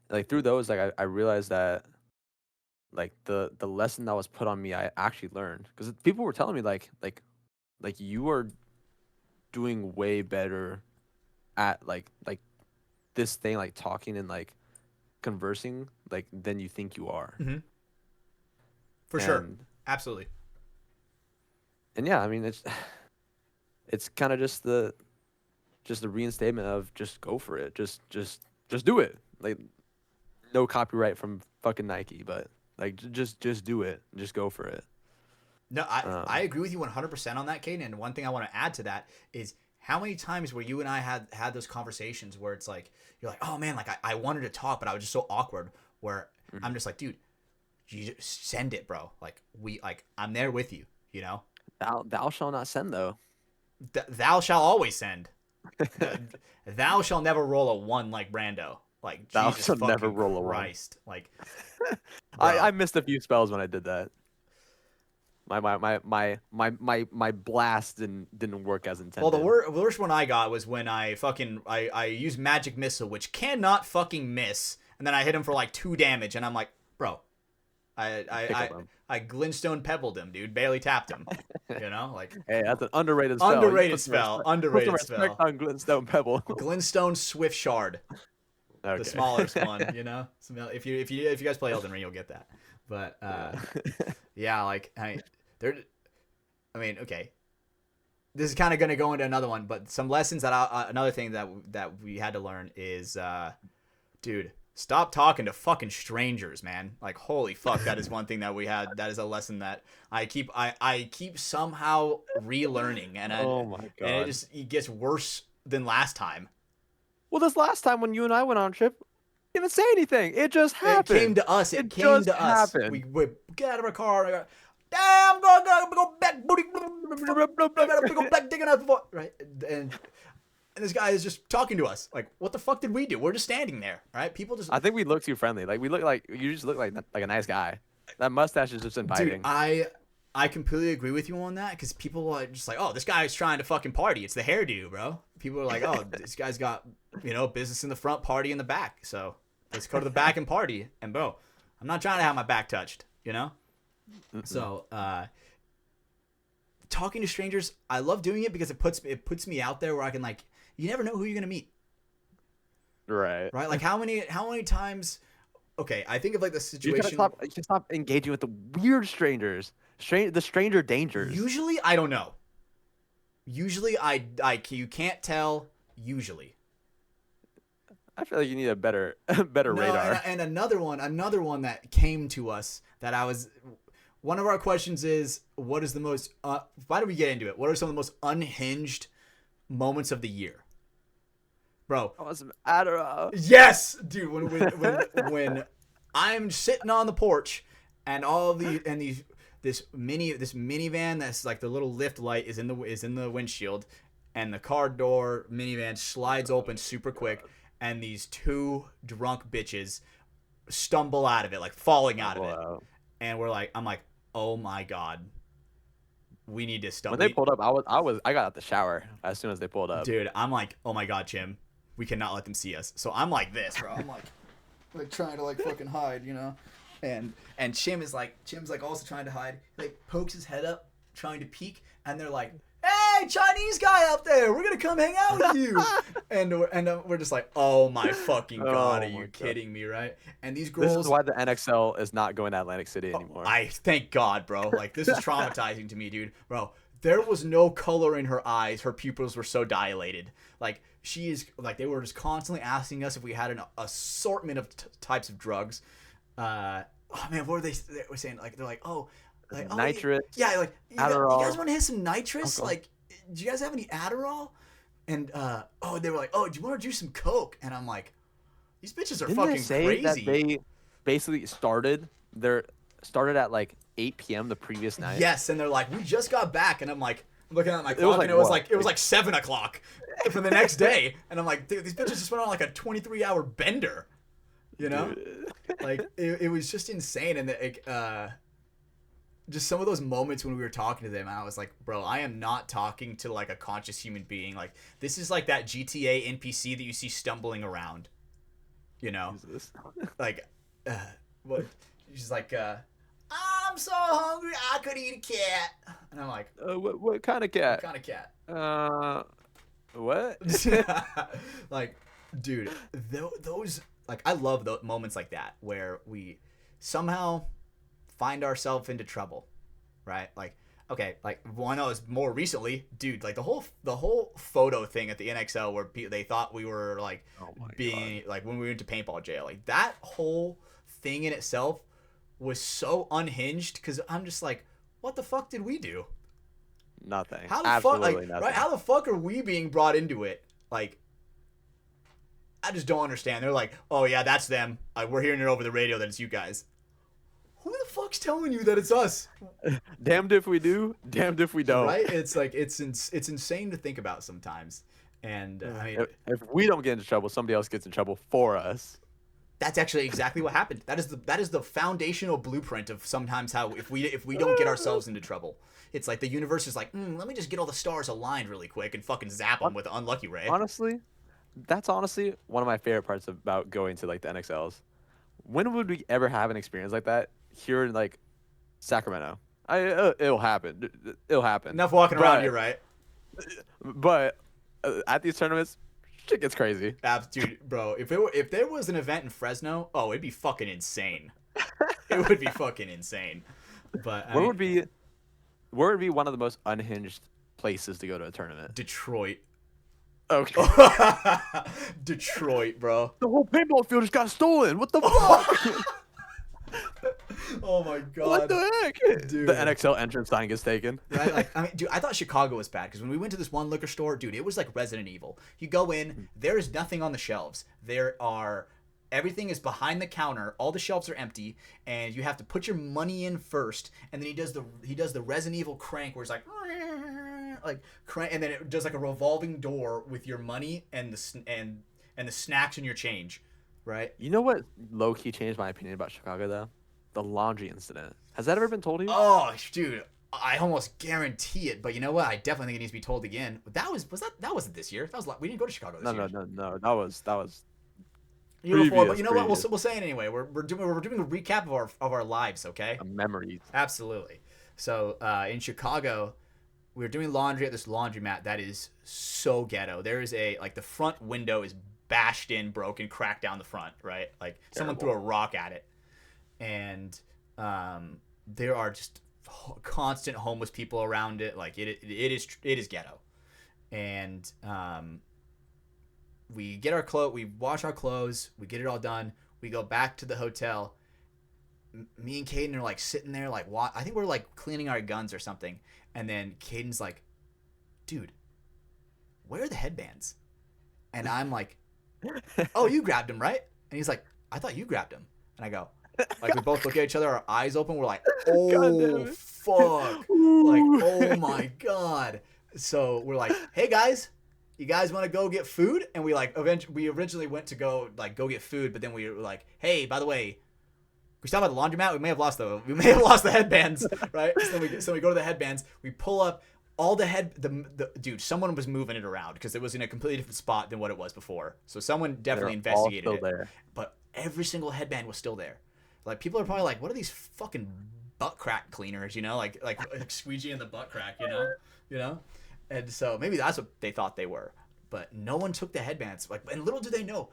like through those, like I realized that like the lesson that was put on me, I actually learned, because people were telling me like you are doing way better at like this thing, like talking and like conversing, like than you think you are. Mm-hmm. For sure. Absolutely. And yeah, I mean, it's it's kind of just the reinstatement of just go for it. Just do it. Like no copyright from fucking Nike, but like just do it. Just go for it. No, I agree with you 100% on that, Caden. And one thing I want to add to that is how many times where you and I had those conversations where it's like, you're like, oh man, like I wanted to talk, but I was just so awkward where I'm just like, dude, you just send it, bro. Like I'm there with you, you know? Thou shall not send though. Thou shall always send. Thou shall never roll a 1 like Brando. Like Thou Jesus shall fucking never roll a 1. Christ. Like I missed a few spells when I did that. My blast didn't work as intended. Well, the worst one I got was when I used magic missile, which cannot fucking miss, and then I hit him for like 2 damage, and I'm like, bro, I glintstone pebbled him, dude, barely tapped him, you know, like. Hey, that's an underrated spell. Underrated spell. Underrated spell. On glintstone pebble. Glintstone swift shard. Okay. The smallest one, you know. If you guys play Elden Ring, you'll get that. But yeah, like okay. This is kind of gonna go into another one, but some lessons that another thing that we had to learn is, dude, stop talking to fucking strangers, man. Like holy fuck, that is one thing that we had. That is a lesson that I keep somehow relearning, and oh my god, and it gets worse than last time. Well, this last time when you and I went on a trip, you didn't say anything. It just happened. It came to us. It came to us. We get out of our car. And I go, damn, go back, booty, go back, digging out the floor. Right, and this guy is just talking to us. Like, what the fuck did we do? We're just standing there, right? People just. I think we look too friendly. Like we look like you just look like a nice guy. That mustache is just inviting. Dude, I completely agree with you on that because people are just like, oh, this guy's trying to fucking party. It's the hairdo, bro. People are like, oh, this guy's got, business in the front, party in the back. So let's go to the back and party. And bro, I'm not trying to have my back touched, you know? Mm-mm. So talking to strangers, I love doing it because it puts me out there where I can like, you never know who you're going to meet. Right. Right? Like how many times, okay, I think of like the situation. You can stop engaging with the weird strangers. The stranger dangers. Usually, I don't know. Usually, you can't tell. Usually, I feel like you need a better radar. And another one that came to us that one of our questions is, what is the most? Why do we get into it? What are some of the most unhinged moments of the year, bro? I want some Adderall. Yes, dude. When I'm sitting on the porch and this minivan that's like the little lift light is in the windshield, and the car door minivan slides open super quick, and these 2 drunk bitches stumble out of it, like falling out of it, and I'm like, oh my god, we need to stop. When they pulled up, I got out the shower as soon as they pulled up. Dude, I'm like, oh my god, Chim, we cannot let them see us. So I'm like this, bro. I'm like trying to like fucking hide, you know. And Chim's like also trying to hide. Like pokes his head up, trying to peek, and they're like, "Hey, Chinese guy up there, we're gonna come hang out with you." and we're just like, "Oh my fucking god, are you kidding me?" Right? And these girls. This is why the NXL is not going to Atlantic City anymore. I thank God, bro. Like this is traumatizing to me, dude. Bro, there was no color in her eyes. Her pupils were so dilated. Like they were just constantly asking us if we had an assortment of types of drugs. Oh man, what were they were saying? Like they're like, oh, like nitrous. Yeah, like you guys want to hit some nitrous? Okay. Like, do you guys have any Adderall? And they were like, oh, do you want to do some coke? And I'm like, these bitches are fucking crazy. That they basically started at like 8 p.m. the previous night. Yes, and they're like, we just got back, and I'm like, looking at my clock, like, and it was like 7 o'clock for the next day, and I'm like, dude, these bitches just went on like a 23-hour bender. You know, like it was just insane, and just some of those moments when we were talking to them, I was like, bro, I am not talking to like a conscious human being. Like this is like that GTA NPC that you see stumbling around. You know, like what? She's like, I'm so hungry, I could eat a cat, and I'm like, what kind of cat? What kind of cat? What? Like, dude, those. Like, I love the moments like that where we somehow find ourselves into trouble, right? Like, okay, like one that was more recently, dude, like the whole photo thing at the NXL where they thought we were like Oh my being God. like when we went to paintball jail, like that whole thing in itself was so unhinged because I'm just like, what the fuck did we do? Nothing. How the fuck, like, Absolutely right? nothing. How the fuck are we being brought into it? Like, I just don't understand. They're like, oh yeah, that's them. Like, we're hearing it over the radio that it's you guys. Who the fuck's telling you that it's us? Damned if we do, damned if we don't. Right? It's like it's insane to think about sometimes. And I mean, If we don't get into trouble, somebody else gets in trouble for us. that's actually exactly what happened. That is the foundational blueprint of sometimes how if we don't get ourselves into trouble, it's like the universe is like, let me just get all the stars aligned really quick and fucking zap them with an unlucky ray. Honestly, that's honestly one of my favorite parts about going to like the NXLs. When would we ever have an experience like that here in like Sacramento? It'll happen. It'll happen. Enough walking around here, right? But at these tournaments, shit gets crazy. Dude, bro, if there was an event in Fresno, oh, it'd be fucking insane. It would be fucking insane. But Where would be one of the most unhinged places to go to a tournament? Detroit. Okay. Detroit, bro. The whole paintball field just got stolen. What the fuck? Oh my god. What the heck? Dude. The NXL entrance sign gets taken. Right? Like, I mean, dude, I thought Chicago was bad because when we went to this one liquor store, dude, it was like Resident Evil. You go in, there is nothing on the shelves. Everything is behind the counter. All the shelves are empty, and you have to put your money in first. And then he does the Resident Evil crank, where it's like crank, and then it does like a revolving door with your money and the snacks and your change, right? You know what low key changed my opinion about Chicago though? The laundry incident. Has that ever been told to you? Oh, dude, I almost guarantee it. But you know what? I definitely think it needs to be told again. But that wasn't this year. We didn't go to Chicago this year. No. That was Year before, but you know what? previous. We'll say it anyway. We're doing a recap of our lives, okay? Memories. Absolutely. So in Chicago, we were doing laundry at this laundromat that is so ghetto. There is the front window is bashed in, broken, cracked down the front, right? Like someone threw a rock at it, and there are just constant homeless people around it. Like it is ghetto, and we get our clothes, we wash our clothes, we get it all done. We go back to the hotel. Me and Caden are like sitting there, like I think we're like cleaning our guns or something. And then Caden's like, "Dude, where are the headbands?" And I'm like, "Oh, you grabbed them, right?" And he's like, "I thought you grabbed them." And I go, like we both look at each other, our eyes open. We're like, "Oh fuck!" Like, "Oh my god!" So we're like, "Hey guys, you guys want to go get food?" And we originally went to go get food, but then we were like, "Hey, by the way, we talking about the laundromat. We may have lost the headbands, right?" So we go to the headbands. We pull up all the dude. Someone was moving it around because it was in a completely different spot than what it was before. So someone definitely investigated it. There. But every single headband was still there. Like people are probably like, "What are these fucking butt crack cleaners?" You know, like squeegee in the butt crack. You know. And so maybe that's what they thought they were. But no one took the headbands. Like, and little do they know,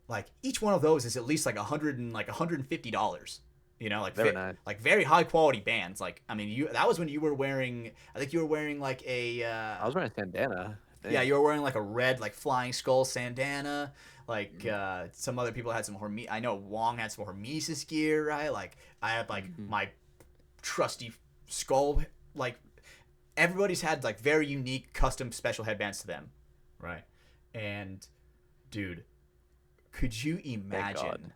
like each one of those is at least like $150. You know, like very high quality bands. Like, I mean, that was when you were wearing. I think you were wearing like a. I was wearing a bandana. Yeah, you were wearing like a red like flying skull bandana. Like some other people had some I know Wong had some Hormesis gear, right? Like I had like my trusty skull. Like everybody's had like very unique custom special headbands to them, right? And dude, could you imagine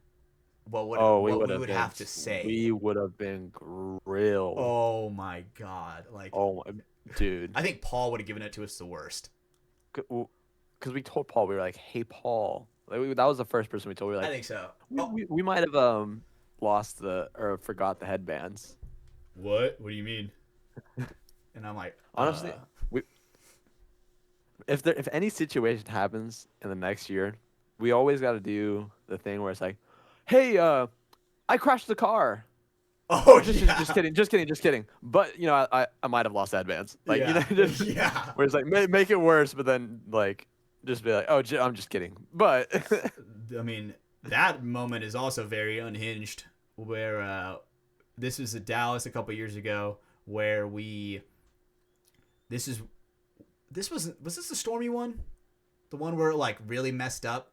what we would have to say? We would have been grilled. Oh my god! Like, oh my dude, I think Paul would have given it to us the worst. Because we told Paul, we were like, "Hey, Paul," that was the first person we told. We were like, I think so. We might have lost or forgot the headbands. What? What do you mean? And I'm like, honestly, if any situation happens in the next year, we always got to do the thing where it's like, "Hey, I crashed the car." Oh, just kidding. But you know, I might have lost headbands. Like, yeah. You know, where it's like make it worse, but then like just be like, "Oh, I'm just kidding." But I mean, that moment is also very unhinged. Where this was at Dallas a couple years ago, where we Was this the stormy one? The one where it like really messed up?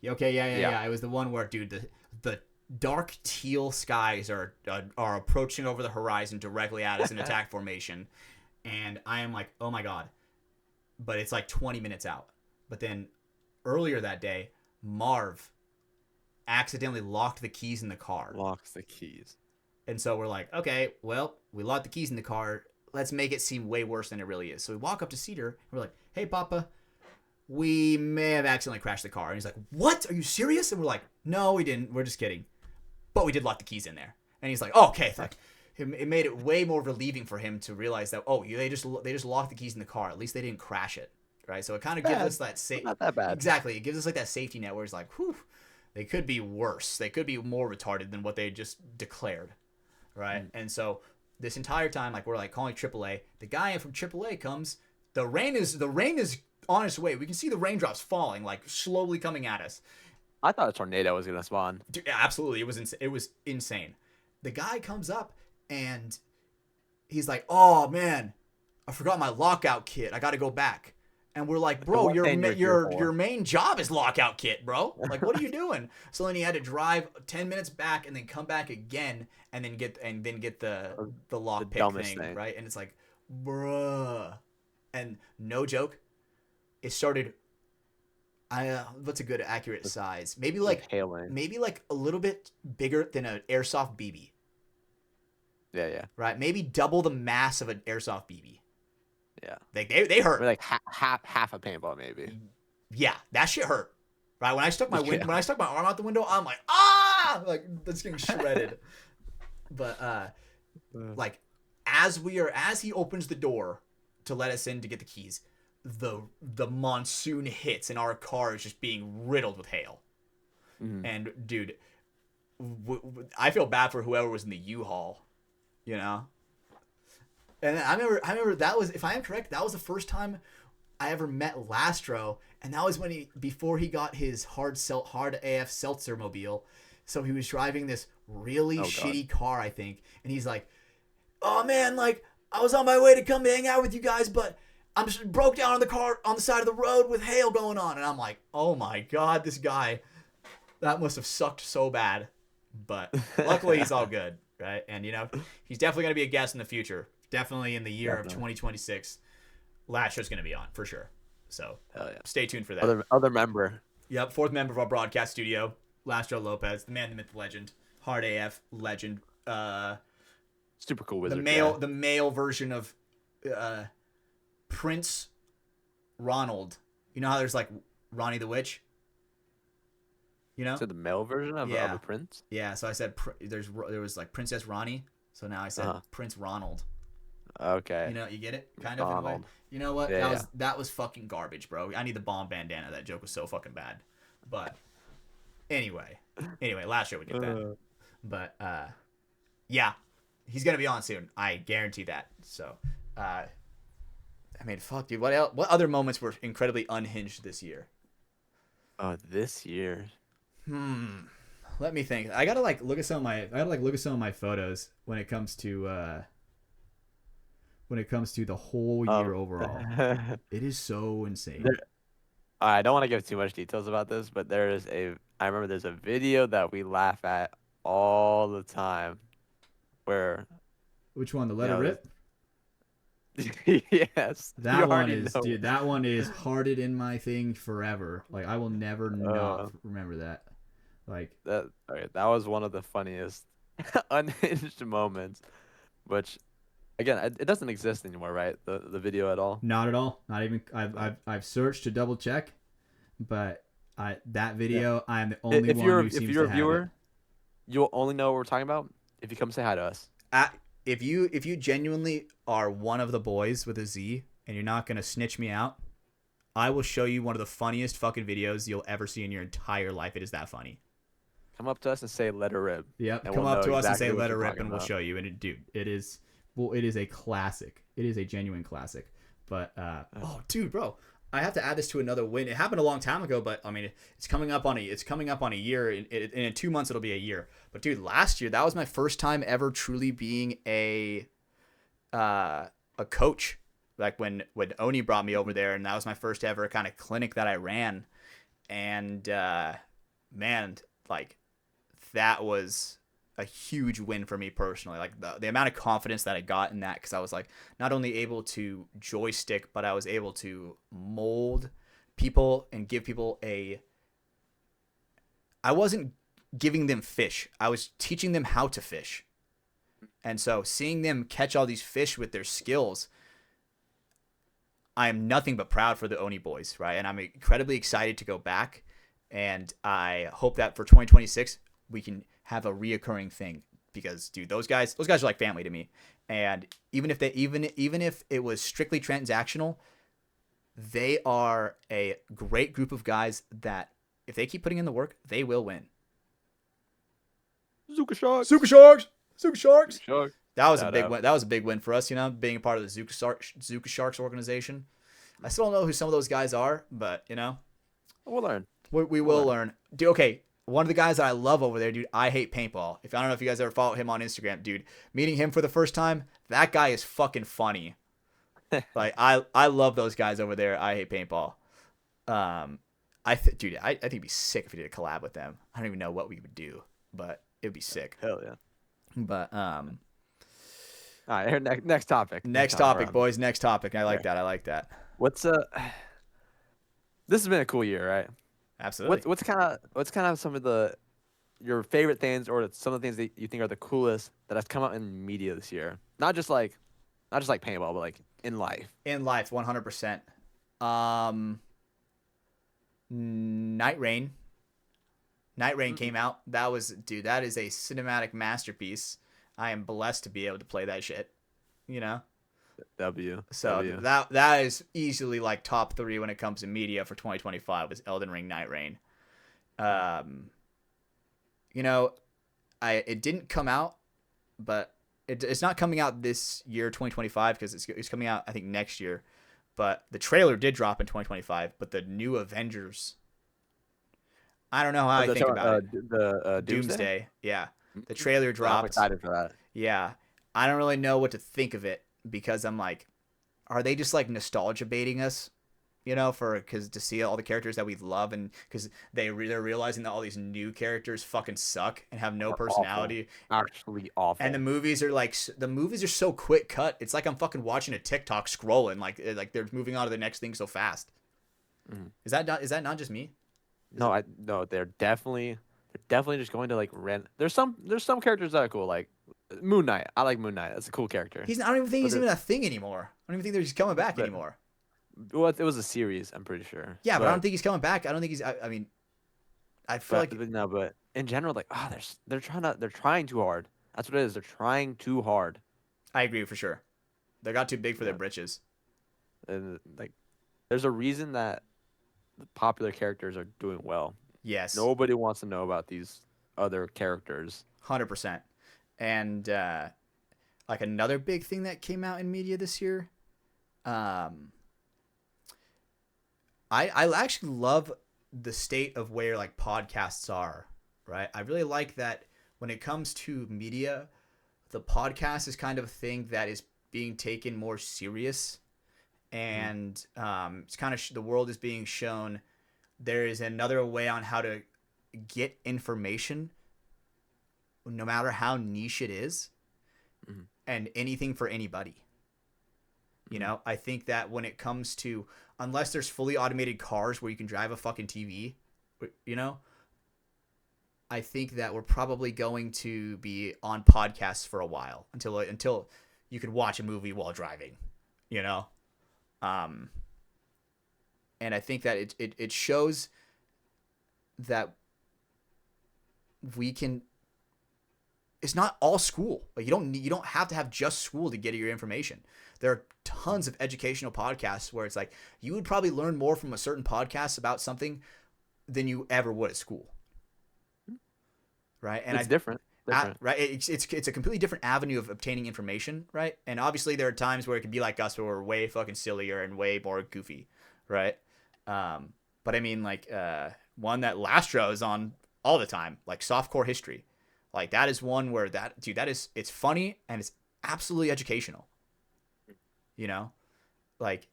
Yeah, okay, yeah. It was the one where, dude, the dark teal skies are approaching over the horizon directly at us in attack formation, and I am like, oh my god. But it's like 20 minutes out. But then earlier that day, Marv accidentally locked the keys in the car. Locks the keys. And so we're like, okay, well, we locked the keys in the car. Let's make it seem way worse than it really is. So we walk up to Cedar, and we're like, hey, Papa, we may have accidentally crashed the car. And he's like, what? Are you serious? And we're like, no, we didn't. We're just kidding. But we did lock the keys in there. And he's like, oh, okay. Like, it made it way more relieving for him to realize that, they just locked the keys in the car. At least they didn't crash it, right? So it kind of gives us that safety. Not that bad. Exactly. It gives us like that safety net where it's like, whew, they could be worse. They could be more retarded than what they just declared, right? And so this entire time, like, we're like calling AAA. The guy from AAA comes. The rain is on its way. We can see the raindrops falling, like slowly coming at us. I thought a tornado was gonna spawn. Dude, yeah, absolutely, it was insane. The guy comes up and he's like, "Oh man, I forgot my lockout kit. I got to go back." And we're like, "Bro, your main job is lockout kit, bro. Like, what are you doing?" So then he had to drive 10 minutes back and then come back again and then get the lockpick thing, right? And it's like, bruh. And no joke, it started. What's a good accurate size? Maybe like a little bit bigger than an airsoft BB. Yeah. Right, maybe double the mass of an airsoft BB. Yeah. They hurt. Or like half a paintball maybe. Yeah, that shit hurt. Right, when I stuck my when I stuck my arm out the window, I'm like, like that's getting shredded. But like as he opens the door to let us in to get the keys, the monsoon hits and our car is just being riddled with hail. And dude, I feel bad for whoever was in the U-Haul, you know. And I remember that was, if I am correct, that was the first time I ever met Lastro, and that was when before he got his hard AF seltzer mobile. So he was driving this really shitty car, I think, and he's like, "Oh man, like I was on my way to come hang out with you guys, but I'm just broke down on the side of the road with hail going on." And I'm like, "Oh my god, this guy, that must have sucked so bad." But luckily he's all good, right? And you know, he's definitely gonna be a guest in the future. Definitely in the year of 2026, Lastro's gonna be on for sure. So stay tuned for that. Other member. Yep, fourth member of our broadcast studio, Lastro Lopez, the man, the myth, the legend, hard AF legend. Super cool wizard. The male version of Prince Ronald. You know how there's like Ronnie the Witch? You know? So the male version of a prince? Yeah, so I said there was like Princess Ronnie, so now I said Prince Ronald. Okay. You know, you get it? Kind of in a way. You know what? That was fucking garbage, bro. I need the bomb bandana. That joke was so fucking bad. But anyway, last year we did that. But yeah, he's gonna be on soon. I guarantee that. So I mean, fuck, dude. What else? What other moments were incredibly unhinged this year? This year. Let me think. I gotta look at some of my photos when it comes to the whole year overall. It is so insane. I don't want to give too much details about this, but I remember there's a video that we laugh at all the time where. Which one? The Let It Rip? Yes. That one is, dude, that one is hearted in my thing forever. Like, I will never not remember that. Like that was one of the funniest unhinged moments, which again, it doesn't exist anymore, right? The video at all? Not at all. Not even. I've searched to double check, but that video, I'm the only one who seems to have it. If you're a viewer, you'll only know what we're talking about if you come say hi to us. If you genuinely are one of the boys with a Z and you're not gonna snitch me out, I will show you one of the funniest fucking videos you'll ever see in your entire life. It is that funny. Come up to us and say "Let It Rip." Yep. Come up to us and say "Let It Rip," and we'll show you. And it is a classic. It is a genuine classic. But dude, bro, I have to add this to another win. It happened a long time ago, but I mean, it's coming up on a year. In 2 months, it'll be a year. But dude, last year that was my first time ever truly being a coach like when Oni brought me over there, and that was my first ever kind of clinic that I ran. And man, like that was a huge win for me personally. Like the amount of confidence that I got in that, because I was like not only able to joystick, but I was able to mold people and give people I wasn't giving them fish. I was teaching them how to fish. And so seeing them catch all these fish with their skills, I am nothing but proud for the Oni boys, right? And I'm incredibly excited to go back. And I hope that for 2026, we can have a reoccurring thing, because dude, those guys are like family to me. And even if it was strictly transactional, they are a great group of guys that if they keep putting in the work, they will win. Zuka Sharks. That was a big win. That was a big win for us, you know, being a part of the Zuka Sharks organization. I still don't know who some of those guys are, but you know, we'll learn. We will learn. Dude, okay. One of the guys that I love over there, dude, I Hate Paintball. I don't know if you guys ever follow him on Instagram, dude. Meeting him for the first time, that guy is fucking funny. Like I love those guys over there. I Hate Paintball. I think it'd be sick if we did a collab with them. I don't even know what we would do, but it'd be sick. Hell yeah. But all right, next topic. Next topic, boys. Next topic. I like that. What's this has been a cool year, right? Absolutely. What's kind of some of your favorite things, or some of the things that you think are the coolest that have come out in media this year? Not just like paintball, but like in life. In life, 100%. Night Rain. Night Rain came out. That is a cinematic masterpiece. I am blessed to be able to play that shit. You know? So that is easily like top 3 when it comes to media for 2025 was Elden Ring Night Rain. You know, it didn't come out, but it's not coming out this year, 2025, because it's coming out I think next year. But the trailer did drop in 2025. But the new Avengers, I don't know how I think about it. The Doomsday, yeah. The trailer dropped. I'm excited for that. Yeah, I don't really know what to think of it, because I'm like, are they just like nostalgia baiting us, you know, because to see all the characters that we love, and because they're realizing that all these new characters fucking suck and have no personality, actually awful. And the movies are so quick cut. It's like I'm fucking watching a TikTok scrolling, like they're moving on to the next thing so fast. Mm-hmm. Is that not just me? No, they're definitely just going to like rent. There's some characters that are cool, like Moon Knight. I like Moon Knight. That's a cool character. I don't even think he's even a thing anymore. I don't even think he's coming back anymore. Well, it was a series, I'm pretty sure. Yeah, but I don't think he's coming back. I don't think he's. I mean, I feel like no, but in general, like, they're trying too hard. That's what it is. They're trying too hard. I agree for sure. They got too big for their britches. And like, there's a reason that the popular characters are doing well. Yes. Nobody wants to know about these other characters. 100%. And like another big thing that came out in media this year, I actually love the state of where like podcasts are, right? I really like that when it comes to media, the podcast is kind of a thing that is being taken more serious, and it's kind of the world is being shown there is another way on how to get information, no matter how niche it is, and anything for anybody. You know, I think that when it comes to, unless there's fully automated cars where you can drive a fucking TV, you know, I think that we're probably going to be on podcasts for a while until you can watch a movie while driving, you know? And I think that it shows that we can, it's not all school. Like you don't have to have just school to get your information. There are tons of educational podcasts where it's like you would probably learn more from a certain podcast about something than you ever would at school. Right? And it's different. Right? It's a completely different avenue of obtaining information, right? And obviously there are times where it can be like us where we're way fucking sillier and way more goofy, right? But I mean like one that Lastro is on all the time, like softcore history. Like that is one where it's funny and it's absolutely educational. You know? Like,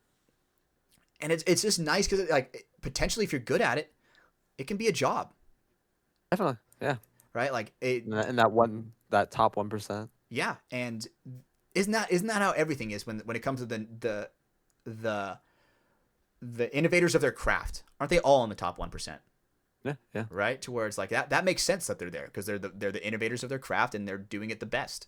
and it's just nice because like potentially if you're good at it, it can be a job, Definitely. Yeah. right? Like it, In that top 1%. yeah. And isn't that how everything is when it comes to the the innovators of their craft? Aren't they all in the top 1%? Yeah. Yeah. Right, to where it's like that makes sense that they're there because they're the innovators of their craft and they're doing it the best.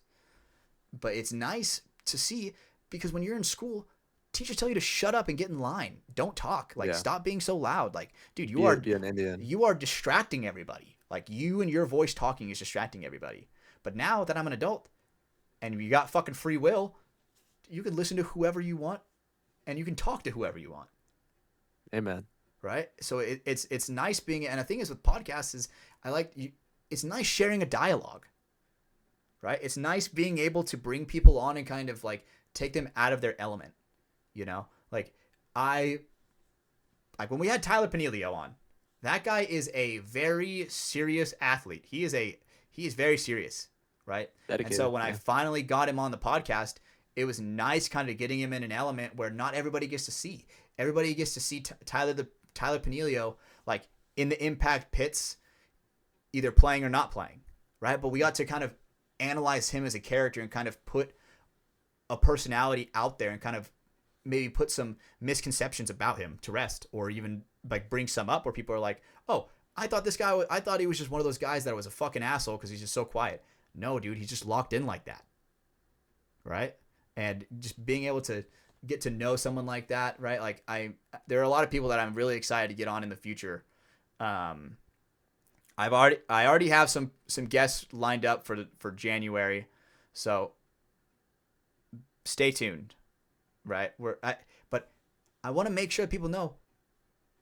But it's nice to see because when you're in school, teachers tell you to shut up and get in line. Don't talk. Like, Yeah. stop being so loud. Like, dude, Be an Indian. you are distracting everybody. Like, you and your voice talking is distracting everybody. But now that I'm an adult and you got fucking free will, you can listen to whoever you want and you can talk to whoever you want. Amen. Right? So it's nice being, and the thing is with podcasts is it's nice sharing a dialogue. Right? It's nice being able to bring people on and kind of like take them out of their element. You know? Like when we had Tyler Panilio on, that guy is a very serious athlete. He is very serious, right? Dedicated, and so when I finally got him on the podcast, it was nice kind of getting him in an element where not everybody gets to see. Everybody gets to see Tyler Panilio like in the impact pits, either playing or not playing, right? But we got to kind of analyze him as a character and kind of put a personality out there and kind of maybe put some misconceptions about him to rest, or even like bring some up where people are like, oh, I thought he was just one of those guys that was a fucking asshole because he's just so quiet. No, dude, he's just locked in like that. Right? And just being able to get to know someone like that, right? Like there are a lot of people that I'm really excited to get on in the future. I already have some guests lined up for January, so stay tuned, right? But I want to make sure people know,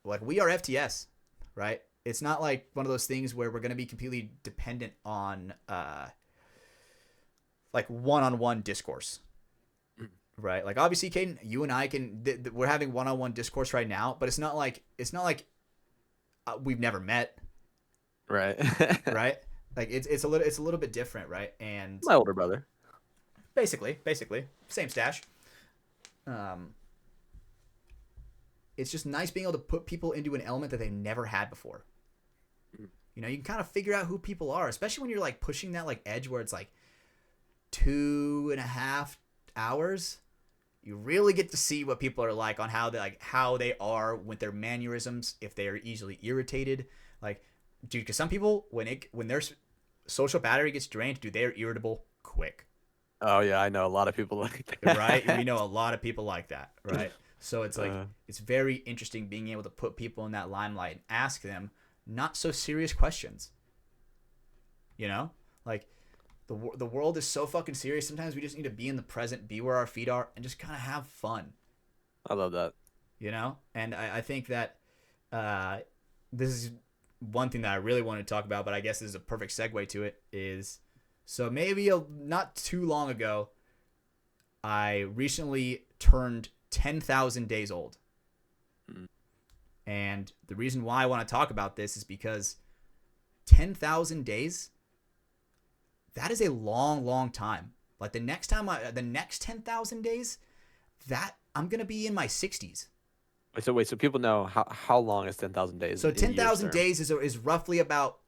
like, we are FTS, right? It's not like one of those things where we're going to be completely dependent on like one-on-one discourse. Right, like obviously, Caden, you and I we're having one-on-one discourse right now, but it's not like we've never met, right? Right, like it's a little bit different, right? And My older brother, basically, same stash. It's just nice being able to put people into an element that they've never had before. You know, you can kind of figure out who people are, especially when you're like pushing that like edge where it's like 2.5 hours. You really get to see what people are like on how they are with their mannerisms, if they are easily irritated. Like, dude, because some people when their social battery gets drained, dude, they are irritable quick. Oh yeah, I know a lot of people like that. Right? We know a lot of people like that, right? So it's like it's very interesting being able to put people in that limelight and ask them not so serious questions. You know? Like, the world is so fucking serious. Sometimes we just need to be in the present, be where our feet are, and just kind of have fun. I love that. You know? And I think that this is one thing that I really want to talk about, but I guess this is a perfect segue to it, is so maybe not too long ago, I recently turned 10,000 days old. And the reason why I want to talk about this is because 10,000 days, that is a long, long time. Like the next 10,000 days, that I'm going to be in my 60s. Wait, so people know how long is 10,000 days? So 10,000 days is roughly about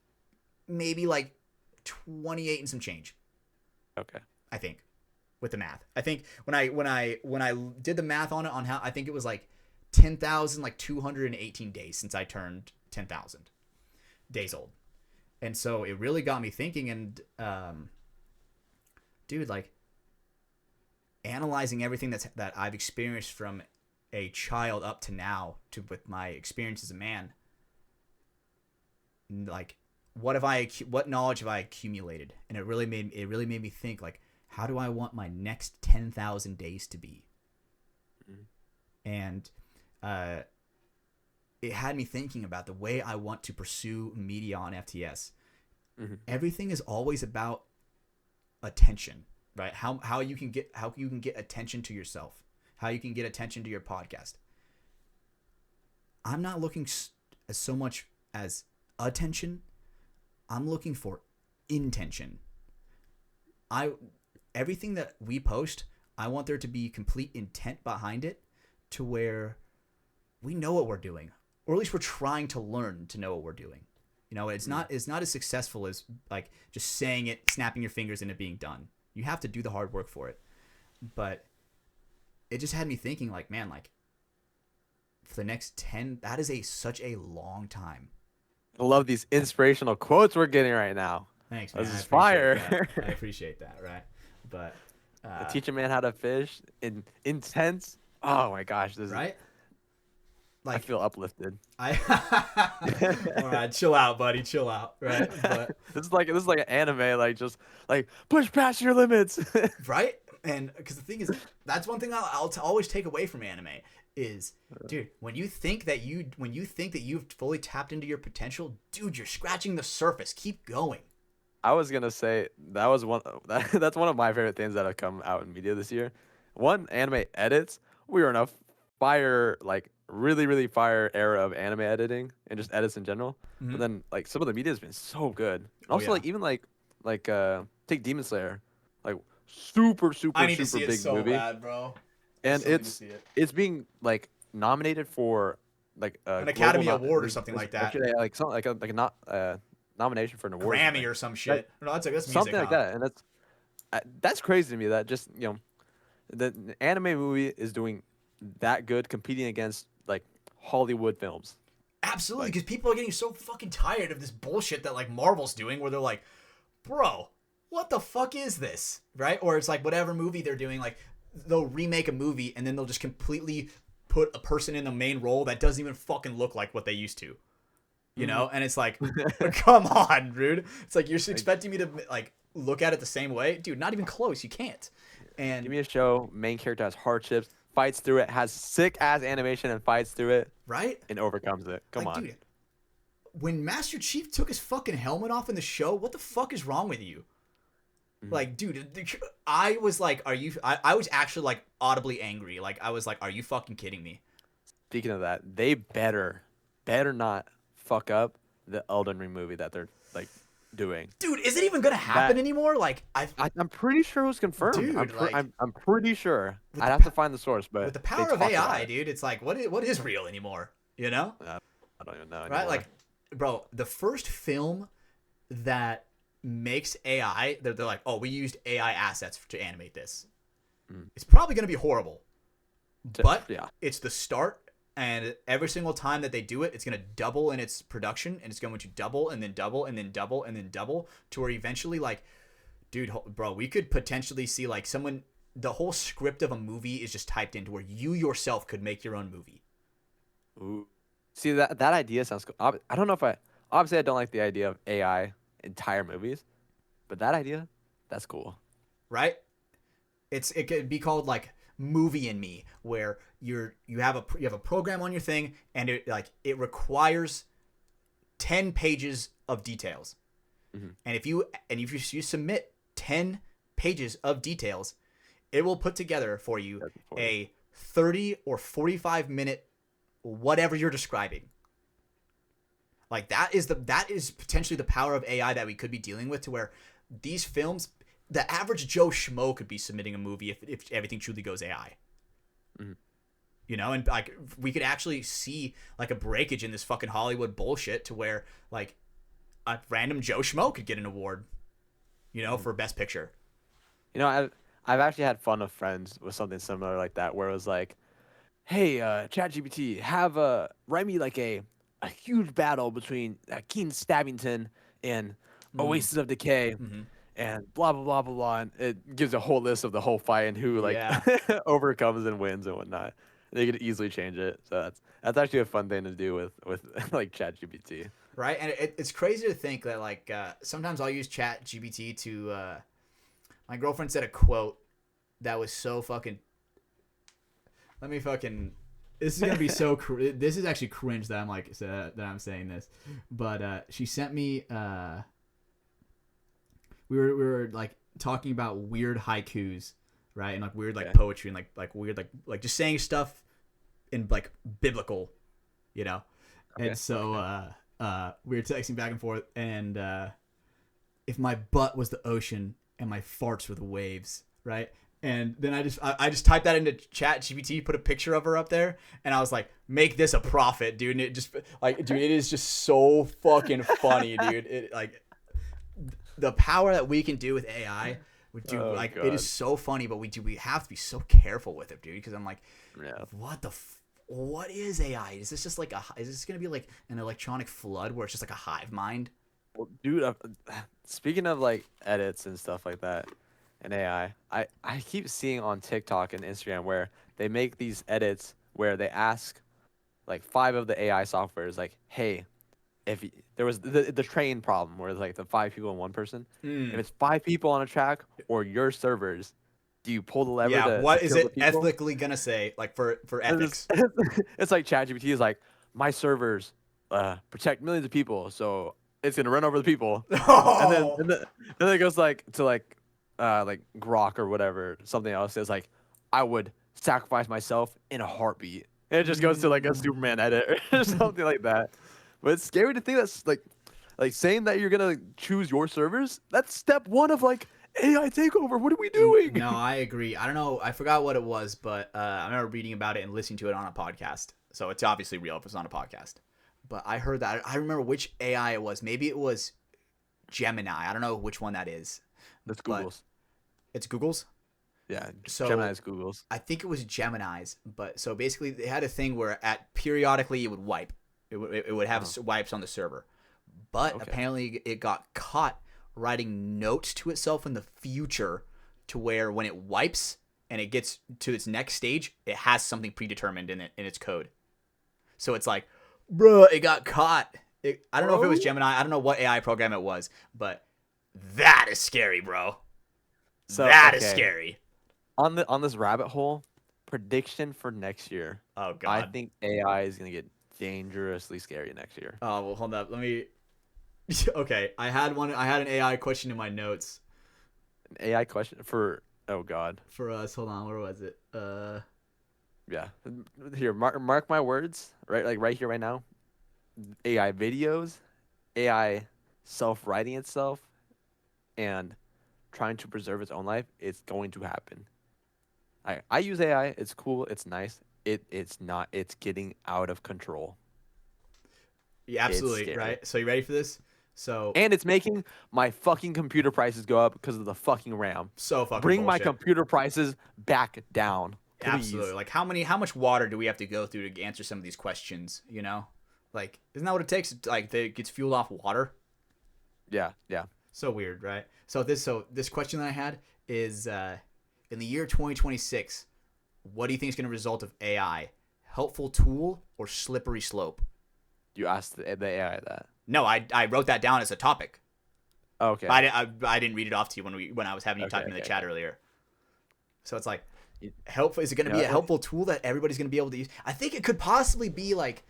maybe like 28 and some change. Okay. I think with the math. I think when I did the math on it, on how, I think it was like 10,000 like 218 days since I turned 10,000 days old. And so it really got me thinking, and dude, like analyzing everything that I've experienced from a child up to now with my experience as a man. Like, what knowledge have I accumulated? And it really made me think, like, how do I want my next 10,000 days to be? Mm-hmm. And it had me thinking about the way I want to pursue media on FTS. Mm-hmm. Everything is always about attention, right? How you can get attention to yourself, how you can get attention to your podcast. I'm not looking so much as attention. I'm looking for intention. Everything that we post, I want there to be complete intent behind it, to where we know what we're doing, or at least we're trying to learn to know what we're doing. You know, it's not as successful as like just saying it, snapping your fingers, and it being done. You have to do the hard work for it. But it just had me thinking, like, man, like for the next 10, that is such a long time. I love these inspirational quotes we're getting right now. Thanks, man. This is fire. I appreciate that, right? But teach a man how to fish in intense. Oh my gosh, this right? is. Like, I feel uplifted. All right, chill out, buddy. Chill out, right? But this is like an anime, like just like push past your limits, right? And because the thing is, that's one thing I'll always take away from anime is, dude, when you think that you've fully tapped into your potential, dude, you're scratching the surface. Keep going. I was gonna say that's one of my favorite things that have come out in media this year. One, anime edits. We were in a fire, like really, really fire era of anime editing and just edits in general. Mm-hmm. But then like some of the media has been so good. And also like even like take Demon Slayer, like super I need to see big it so movie. bad, bro. And it's being like nominated for like an Academy Award or something like that. Actually, like something like a nomination for an award, Grammy or some shit. That, no, that's music, something like that. And that's crazy to me. That just the anime movie is doing that good, competing against like Hollywood films. Absolutely, because people are getting so fucking tired of this bullshit that like Marvel's doing, where they're like, bro, what the fuck is this, right? Or it's like whatever movie they're doing, like they'll remake a movie and then they'll just completely put a person in the main role that doesn't even fucking look like what they used to, you know? And it's like, come on, dude. It's like you're expecting me to like look at it the same way, dude. Not even close. You can't. And give me a show. Main character has hardships, fights through it, has sick ass animation, and fights through it, right? And overcomes it. Come on. Dude, when Master Chief took his fucking helmet off in the show, what the fuck is wrong with you? Like, dude, I was like, I was actually like audibly angry. Like, I was like, are you fucking kidding me? Speaking of that, they better not fuck up the Elden Ring movie that they're like doing. Dude, is it even gonna happen anymore? Like, I'm pretty sure it was confirmed. Dude, I'm pretty sure. I'd have to find the source, but with the power of AI, dude, it's like, what is real anymore? You know? I don't even know. Right? Anymore. Like, bro, the first film that makes AI, they're like, oh, we used AI assets to animate this. It's probably going to be horrible, but it's the start, and every single time that they do it, it's going to double in its production, and it's going to double and then double and then double and then double to where eventually, like, dude, bro, we could potentially see like the whole script of a movie is just typed into where you yourself could make your own movie. Ooh. See, that idea sounds cool. I don't know if obviously I don't like the idea of AI entire movies, but that idea, that's cool, right? It could be called like Movie in Me, where you have a program on your thing, and it requires 10 pages of details, and if you submit 10 pages of details, it will put together for you a 30 or 45 minute whatever you're describing. Like that is potentially the power of AI that we could be dealing with, to where these films, the average Joe Schmo could be submitting a movie if everything truly goes AI. You know, and like we could actually see like a breakage in this fucking Hollywood bullshit to where like a random Joe Schmo could get an award, you know, for Best Picture. You know, I've actually had fun with friends with something similar like that, where it was like, hey, ChatGPT, write me like a huge battle between Keen Stabbington and Oasis of Decay, and blah blah blah blah blah. And it gives a whole list of the whole fight and who overcomes and wins and whatnot. And they could easily change it. So that's actually a fun thing to do with like ChatGPT. Right, and it's crazy to think that like sometimes I'll use ChatGPT to. My girlfriend said a quote that was so fucking. Let me fucking. This is gonna be so. This is actually cringe that I'm like that I'm saying this, but she sent me. We were like talking about weird haikus, right, and like weird like poetry and like weird like just saying stuff in like biblical, you know, and so we were texting back and forth, and if my butt was the ocean and my farts were the waves, right, And then I just typed that into Chat GPT, put a picture of her up there, and I was like, make this a profit, dude. And it just like, dude, it is just so fucking funny, dude. It like the power that we can do with AI. It God. is so funny, but we have to be so careful with it, dude. Because I'm like, Yeah. what is AI? Is this just like is this gonna be like an electronic flood where it's just like a hive mind? Well, dude, speaking of like edits and stuff like that and AI, I keep seeing on TikTok and Instagram where they make these edits where they ask like 5 of the AI softwares like, hey, there was the train problem where it's like the 5 people and 1 person. If it's 5 people on a track or your servers, do you pull the lever Yeah, to what to is kill the it people? ethically gonna say? Like for ethics. It's like ChatGPT is like, my servers protect millions of people, so it's gonna run over the people. And then Oh. then it goes like to like Grok or whatever, something else. It's like, I would sacrifice myself in a heartbeat. And it just goes to like a Superman edit or something like that. But it's scary to think that's like saying that you're gonna choose your servers. That's step 1 of like AI takeover. What are we doing? No, I agree. I don't know. I forgot what it was, but I remember reading about it and listening to it on a podcast. So it's obviously real if it's on a podcast. But I heard that. I remember which AI it was. Maybe it was Gemini. I don't know which one that is. That's But Google's. it's Google's? Yeah, So Gemini's Google's. I think it was Gemini's. But so basically they had a thing where periodically it would wipe. It would have wipes on the server. But apparently it got caught writing notes to itself in the future to where when it wipes and it gets to its next stage, it has something predetermined in its code. So it's like, bruh, it got caught. I don't know if it was Gemini. I don't know what AI program it was, but that is scary, bro. So That is scary. On this rabbit hole, prediction for next year. Oh God. I think AI is gonna get dangerously scary next year. Oh well, hold up. Let me. Okay, I had an AI question in my notes. An AI question for God. For us. Hold on. Where was it? Yeah. Here, mark my words. Right here, right now. AI videos, AI self-writing itself, and trying to preserve its own life. It's going to happen. I use AI. It's cool. It's nice. It's not. It's getting out of control. Yeah, absolutely. Right. So you ready for this? And it's making my fucking computer prices go up because of the fucking RAM. So fucking Bring my bullshit. computer prices back down. Please. Absolutely. Like how much water do we have to go through to answer some of these questions? You know, like isn't that what it takes? Like it gets fueled off water. Yeah. So weird, right? So this question that I had is in the year 2026, what do you think is going to result of AI? Helpful tool or slippery slope? You asked the AI that. No, I wrote that down as a topic. Okay. I didn't read it off to you when I was having you type in the chat earlier. So it's like helpful. Is it going to be a helpful tool that everybody's going to be able to use? I think it could possibly be like,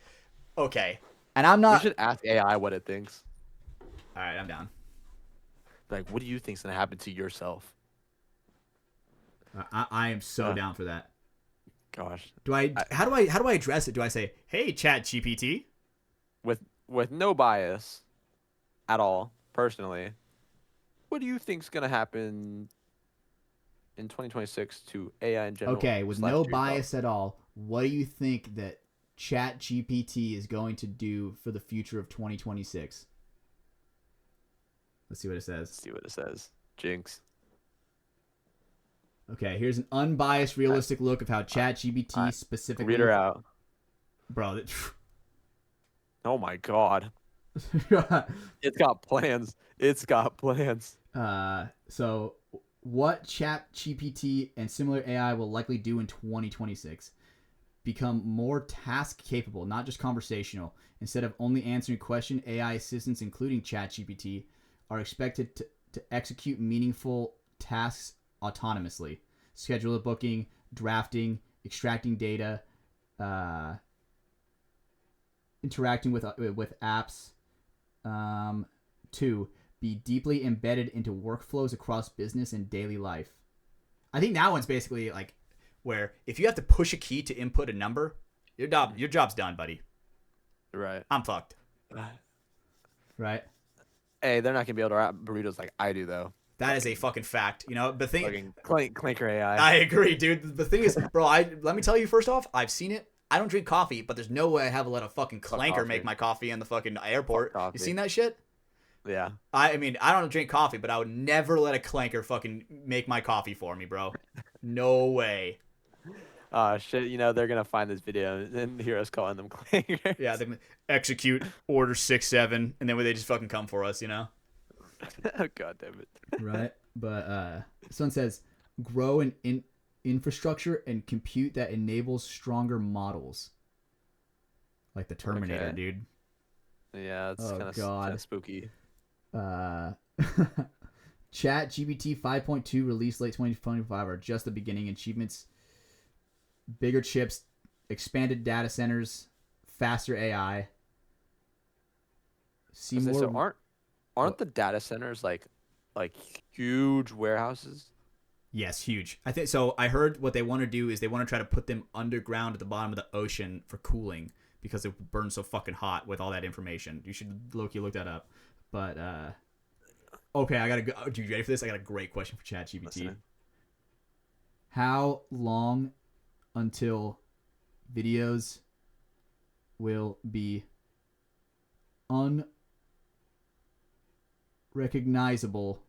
okay, and I'm not. We should ask AI what it thinks. All right, I'm down. Like, what do you think's gonna happen to yourself? I am so down for that. Gosh. How do I address it? Do I say, "Hey, Chat GPT"? With no bias at all, personally, what do you think's gonna happen in 2026 to AI in general? Okay, with no bias at all, what do you think that Chat GPT is going to do for the future of 2026? Let's see what it says. Jinx. Okay, here's an unbiased, realistic look of how ChatGPT specifically. Read her out, bro. Oh my God. It's got plans. So what ChatGPT and similar AI will likely do in 2026? Become more task capable, not just conversational. Instead of only answering question, AI assistants, including ChatGPT, are expected to execute meaningful tasks autonomously. Schedule a booking, drafting, extracting data, interacting with apps. 2, be deeply embedded into workflows across business and daily life. I think that one's basically like where if you have to push a key to input a number, your job's done, buddy. Right. I'm fucked. Right. Hey, they're not gonna be able to wrap burritos like I do, though. That is a fucking fact. You know, the thing. Fucking clinker AI. I agree, dude. The thing is, bro, let me tell you first off, I've seen it. I don't drink coffee, but there's no way I have let a fucking clanker make my coffee in the fucking airport. You seen that shit? Yeah. I mean, I don't drink coffee, but I would never let a clanker fucking make my coffee for me, bro. No way. Oh, shit. You know, they're going to find this video and hear us calling them clankers. Yeah, they execute order 6-7, and then they just fucking come for us, you know? Oh, God damn it. Right? But this one says, grow an infrastructure and compute that enables stronger models. Like the Terminator, dude. Yeah, it's kind of spooky. Chat GPT 5.2 released late 2025 are just the beginning. Achievements, bigger chips, expanded data centers, faster AI. See more. So aren't the data centers like huge warehouses? Yes, huge. I think so. I heard what they want to do is they want to try to put them underground at the bottom of the ocean for cooling because it burns so fucking hot with all that information. You should look that up. But okay, I gotta go. Dude, you ready for this? I got a great question for ChatGPT. How long until videos will be unrecognizable?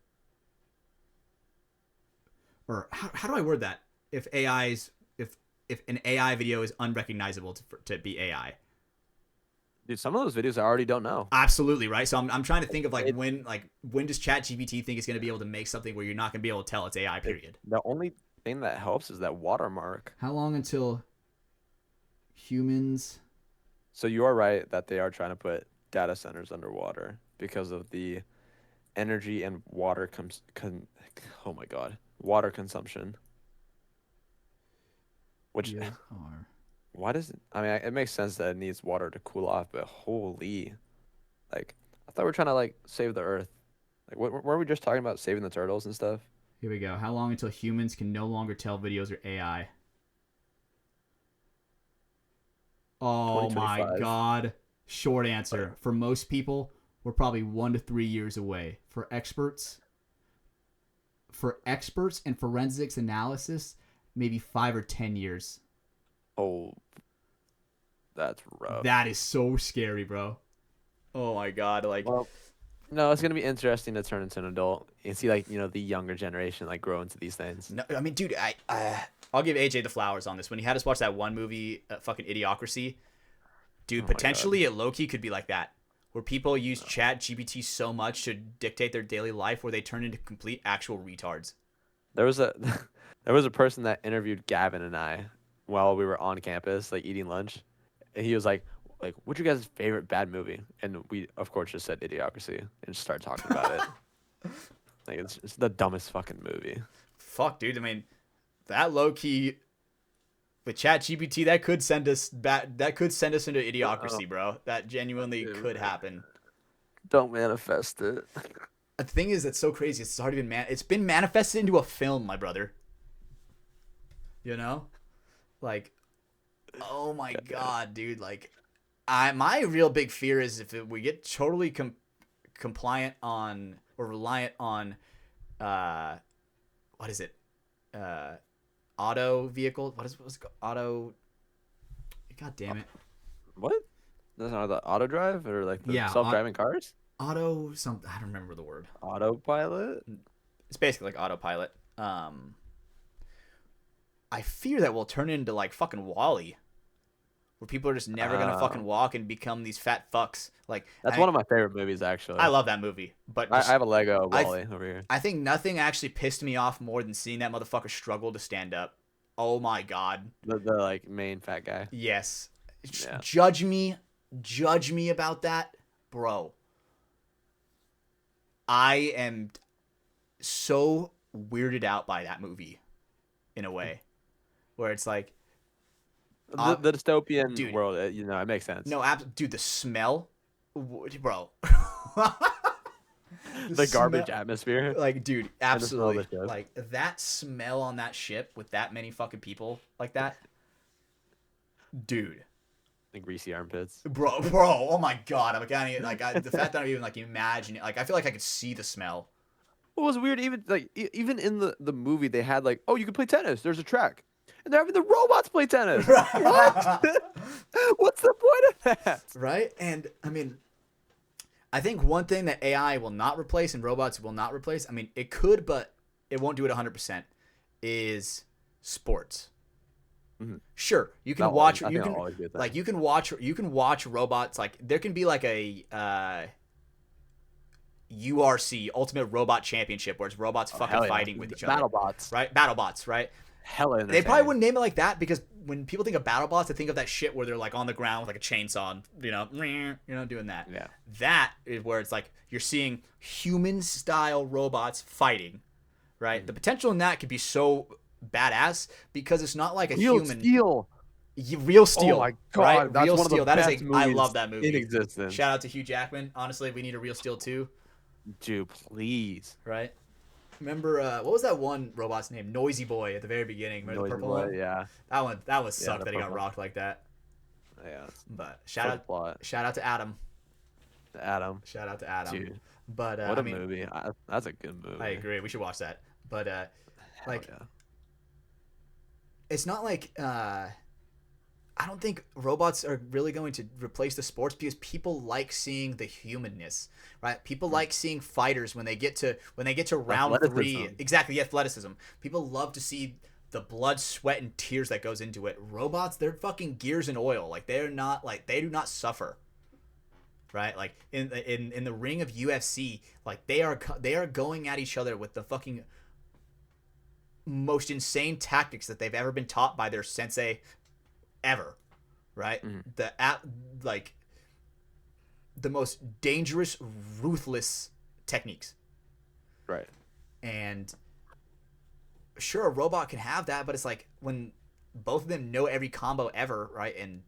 Or how do I word that? If an AI video is unrecognizable to be AI. Dude, some of those videos I already don't know. Absolutely, right? So I'm trying to think of when does ChatGPT think it's going to be able to make something where you're not going to be able to tell it's AI, period. The only thing that helps is that watermark. How long until humans... So you are right that they are trying to put data centers underwater because of the energy and water water consumption. Which why does it? I mean, it makes sense that it needs water to cool off, but holy, like I thought we were trying to save the Earth. Like, were we just talking about saving the turtles and stuff? Here we go. How long until humans can no longer tell videos are AI? Oh my God! Short answer. For most people, we're probably 1 to 3 years away. For experts and forensics analysis, maybe 5 or 10 years. Oh, that's rough. That is so scary, bro. Oh my God! Well, no, it's gonna be interesting to turn into an adult and see the younger generation grow into these things. No, I mean, dude, I'll give AJ the flowers on this. When he had us watch that one movie, fucking Idiocracy, dude, potentially it low-key could be like that, where people use Chat GPT so much to dictate their daily life, where they turn into complete actual retards. There was a person that interviewed Gavin and I while we were on campus, eating lunch, and he was like, what's your guys' favorite bad movie? And we, of course, just said Idiocracy and just started talking about it. It's the dumbest fucking movie. Fuck, dude. I mean, that low key with ChatGPT, that could send us back. That could send us into Idiocracy, bro. That genuinely could happen. Don't manifest it. The thing is, that's so crazy. It's already been manifested into a film, my brother. You know, oh my God, dude. My real big fear is if we get totally compliant on or reliant on, what is it? Auto vehicle. What's it called? Auto. God damn it. What? That's not the auto drive or self-driving cars? Auto something. I don't remember the word. Autopilot? It's basically like autopilot. I fear that we'll turn into fucking Wall-E, where people are just never gonna fucking walk and become these fat fucks. That's one of my favorite movies, actually. I love that movie, but I have a Lego Wall-E over here. I think nothing actually pissed me off more than seeing that motherfucker struggle to stand up. Oh my God. The main fat guy. Yes. Yeah. Judge me about that, bro. I am so weirded out by that movie, in a way, where it's the dystopian world. It makes sense. No, dude, the smell, bro. The garbage atmosphere. Dude, absolutely. That smell on that ship with that many fucking people like that, dude. The greasy armpits, bro. Oh my God, the fact that I'm even imagining, I feel like I could see the smell. What was weird, even like even in the movie, they had like, oh, you can play tennis. There's a track, and they're having the robots play tennis. What? What's the point of that? Right? And I mean, I think one thing that AI will not replace and robots will not replace, I mean, it could, but it won't do it 100%, is sports. Mm-hmm. Sure, you can watch you can watch robots, like there can be like a URC Ultimate Robot Championship where it's robots fucking fighting with each other. BattleBots. Right? BattleBots, right? Hella They probably wouldn't name it like that because when people think of BattleBots, they think of that shit where they're like on the ground with like a chainsaw, and, doing that. Yeah. That is where it's like you're seeing human-style robots fighting, right? Mm-hmm. The potential in that could be so badass because it's not like a human. Real Steel. Oh my God, right? That's Real one Steel. Of the that best is I love that movie. In existence. Shout out to Hugh Jackman. Honestly, we need a Real Steel 2. Dude, please. Right? Remember what was that one robot's name? Noisy Boy at the very beginning. Remember the purple one? Yeah. That was sucked that he got rocked like that. Yeah. But shout out to Adam. Shout out to Adam. Dude, but what a movie. That's a good movie. I agree. We should watch that. But it's not like I don't think robots are really going to replace the sports because people like seeing the humanness, right? People like seeing fighters when they get to round 3. Exactly, the athleticism. People love to see the blood, sweat, and tears that goes into it. Robots, they're fucking gears and oil. Like they do not suffer. Right? Like in the ring of UFC, like they are going at each other with the fucking most insane tactics that they've ever been taught by their sensei ever, right? Mm-hmm. The most dangerous, ruthless techniques, right? And sure, a robot can have that, but it's like when both of them know every combo ever, right? And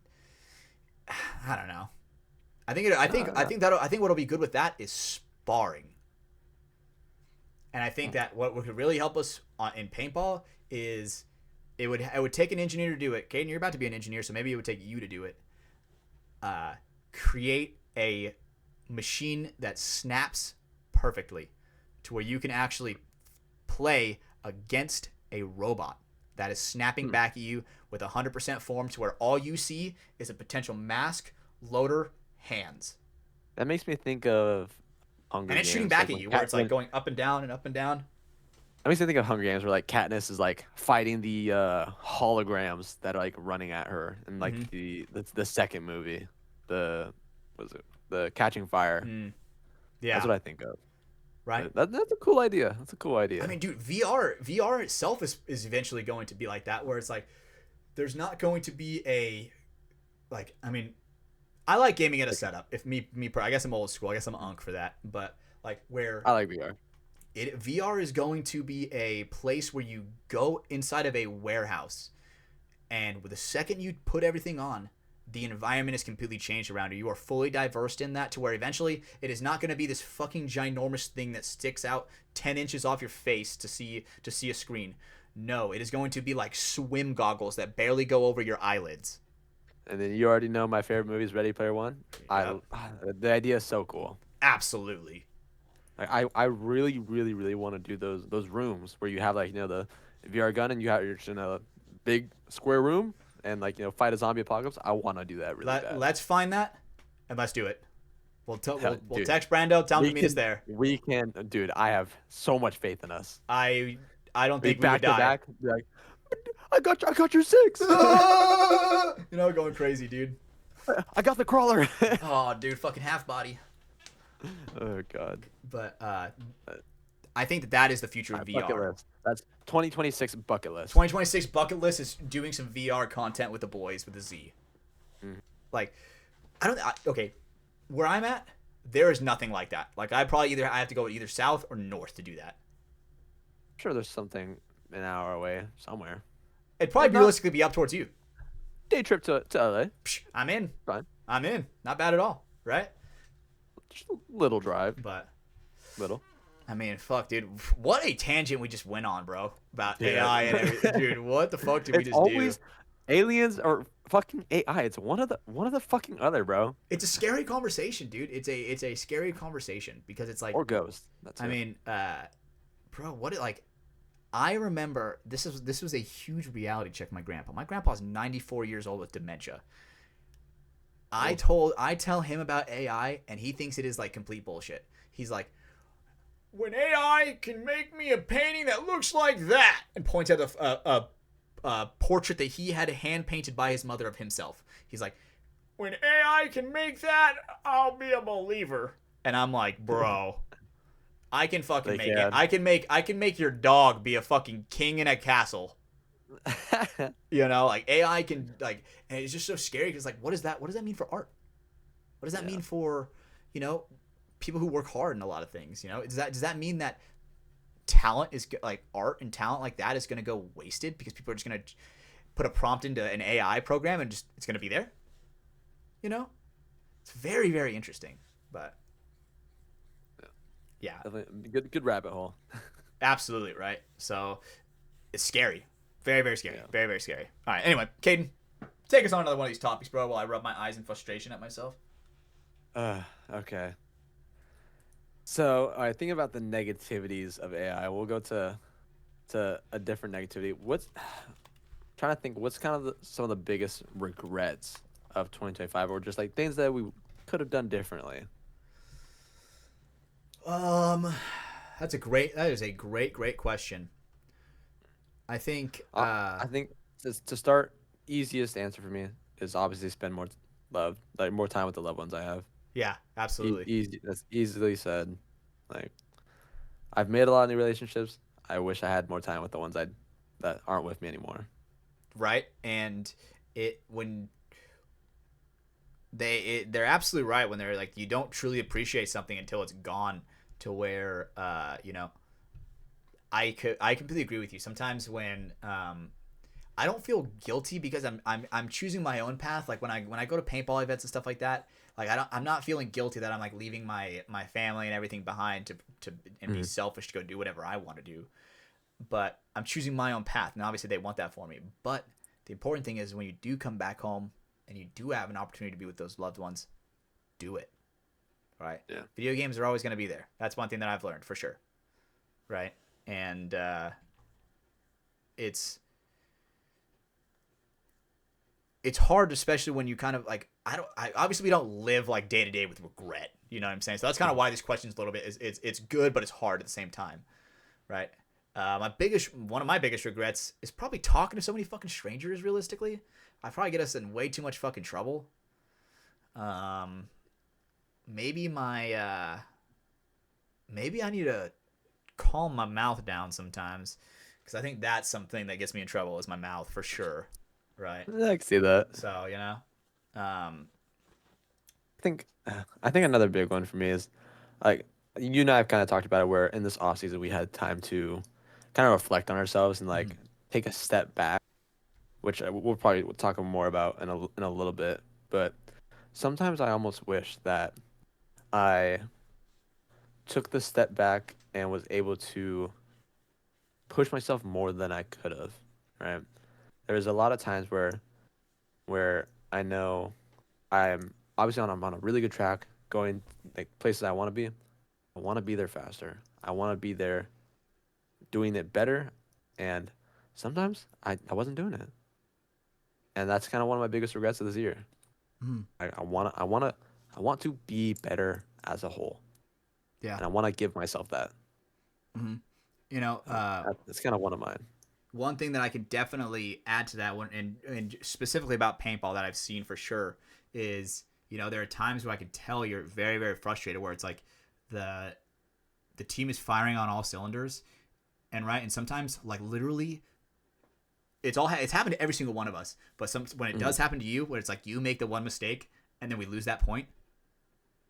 I don't know. I think what'll be good with that is sparring. And I think that what could really help us in paintball is it would take an engineer to do it. Caden, you're about to be an engineer, so maybe it would take you to do it. Create a machine that snaps perfectly to where you can actually play against a robot that is snapping back at you with 100% form to where all you see is a potential mask, loader, hands. That makes me think of Hunger Games. And it's shooting back at you where it's like going up and down and up and down. That makes me think of Hunger Games where like Katniss is like fighting the holograms that are like running at her in like the second movie. The Catching Fire. Yeah. That's what I think of. Right. That's a cool idea. I mean, dude, VR itself is eventually going to be like that where it's like there's not going to be a I like gaming at a setup. I guess I'm old school. I guess I'm unk for that. But like where I like VR. VR is going to be a place where you go inside of a warehouse, and with the second you put everything on, the environment is completely changed around you. You are fully diversed in that to where eventually it is not going to be this fucking ginormous thing that sticks out 10 inches off your face to see a screen. No, it is going to be like swim goggles that barely go over your eyelids. And then you already know my favorite movie is Ready Player One. Yep. The idea is so cool. Absolutely. I really, really, really want to do those rooms where you have like the VR gun and you're just in a big square room and like fight a zombie apocalypse. I want to do that really bad. Let's find that and let's do it. We'll text Brando, tell him to meet us there. We can, dude. I have so much faith in us. I don't think we would die. Back, like, I got your 6. Going crazy, dude. I got the crawler. Oh, dude, fucking half body. Oh God. But I think that is the future of VR. Bucket list. That's 2026 bucket list. 2026 bucket list is doing some VR content with the boys with a Z. Like, okay, where I'm at, there is nothing like that. Like, I have to go either south or north to do that. I'm sure there's something an hour away somewhere. It'd probably realistically be up towards you. Day trip to LA. I'm in. Fine. I'm in. Not bad at all, right? Just a little drive. But little. I mean, fuck, dude. What a tangent we just went on, bro. About AI and everything. Dude, what the fuck did we just always do? Aliens or fucking AI. It's one of the fucking other, bro. It's a scary conversation, dude. It's a scary conversation because it's like or ghosts. I mean, bro, I remember this was a huge reality check. My grandpa's 94 years old with dementia. I tell him about AI and he thinks it is like complete bullshit. He's like, when AI can make me a painting that looks like that, and points out a portrait that he had hand painted by his mother of himself. He's like, when AI can make that, I'll be a believer. And I'm like, bro, I can fucking They make it. can. I can make your dog be a fucking king in a castle. You know, like AI can like, and it's just so scary because like, what does that mean for art? What does that mean for, you know, people who work hard in a lot of things? You know, does that mean that talent is like art and talent like that is going to go wasted because people are just going to put a prompt into an AI program and just it's going to be there? You know, it's very, very interesting. But yeah, Definitely good rabbit hole. absolutely right. So it's scary, very, very scary, Yeah. very, very scary. All right. Anyway, Caden, take us on another one of these topics, bro. While I rub my eyes in frustration at myself. Okay. So I think about the negativities of AI. We'll go to a different negativity. What's trying to think what's kind of some of the biggest regrets of 2025, or just like things that we could have done differently. Um, that is a great question. I think I think to start, easiest answer for me is obviously spend more time with the loved ones I have. yeah, absolutely. Easy, that's easily said. Like I've made a lot of new relationships. I wish I had more time with the ones that aren't with me anymore. Right? And it when they're absolutely right when they're like you don't truly appreciate something until it's gone to where you know, I completely agree with you. Sometimes when I don't feel guilty because I'm choosing my own path. Like when I go to paintball events and stuff like that, like I'm not feeling guilty that I'm like leaving my family and everything behind to and be Mhm. selfish to go do whatever I want to do. But I'm choosing my own path, and obviously they want that for me. But the important thing is when you do come back home and you do have an opportunity to be with those loved ones, do it. Right? Yeah. Video games are always going to be there. That's one thing that I've learned for sure. Right? And it's it's hard, especially when you kind of like I obviously we don't live like day to day with regret. You know what I'm saying? So that's kind of why this question's a little bit is it's good, but it's hard at the same time, right? One of my biggest regrets is probably talking to so many fucking strangers. Realistically, I probably get us in way too much fucking trouble. Um, maybe maybe I need to calm my mouth down sometimes, because I think that's something that gets me in trouble is my mouth for sure, right? I can see that. So you know, um, I think another big one for me is like you and I have kind of talked about it where in this off season we had time to kind of reflect on ourselves and like take a step back, which we'll probably talk more about in a little bit. But sometimes I almost wish that I took the step back and was able to push myself more than I could have. Right? There's a lot of times where I know I'm obviously I'm on a really good track going like places I want to be. I want to be there faster. I want to be there doing it better. And sometimes I wasn't doing it. And that's kind of one of my biggest regrets of this year. I want to be better as a whole. yeah. And I want to give myself that. You know, That's kind of one of mine. one thing that I can definitely add to that one, and specifically about paintball that I've seen for sure is, you know, there are times where I can tell you're very, very frustrated where it's like the team is firing on all cylinders, and sometimes like literally it's happened to every single one of us, but when it does happen to you, where it's like you make the one mistake and then we lose that point,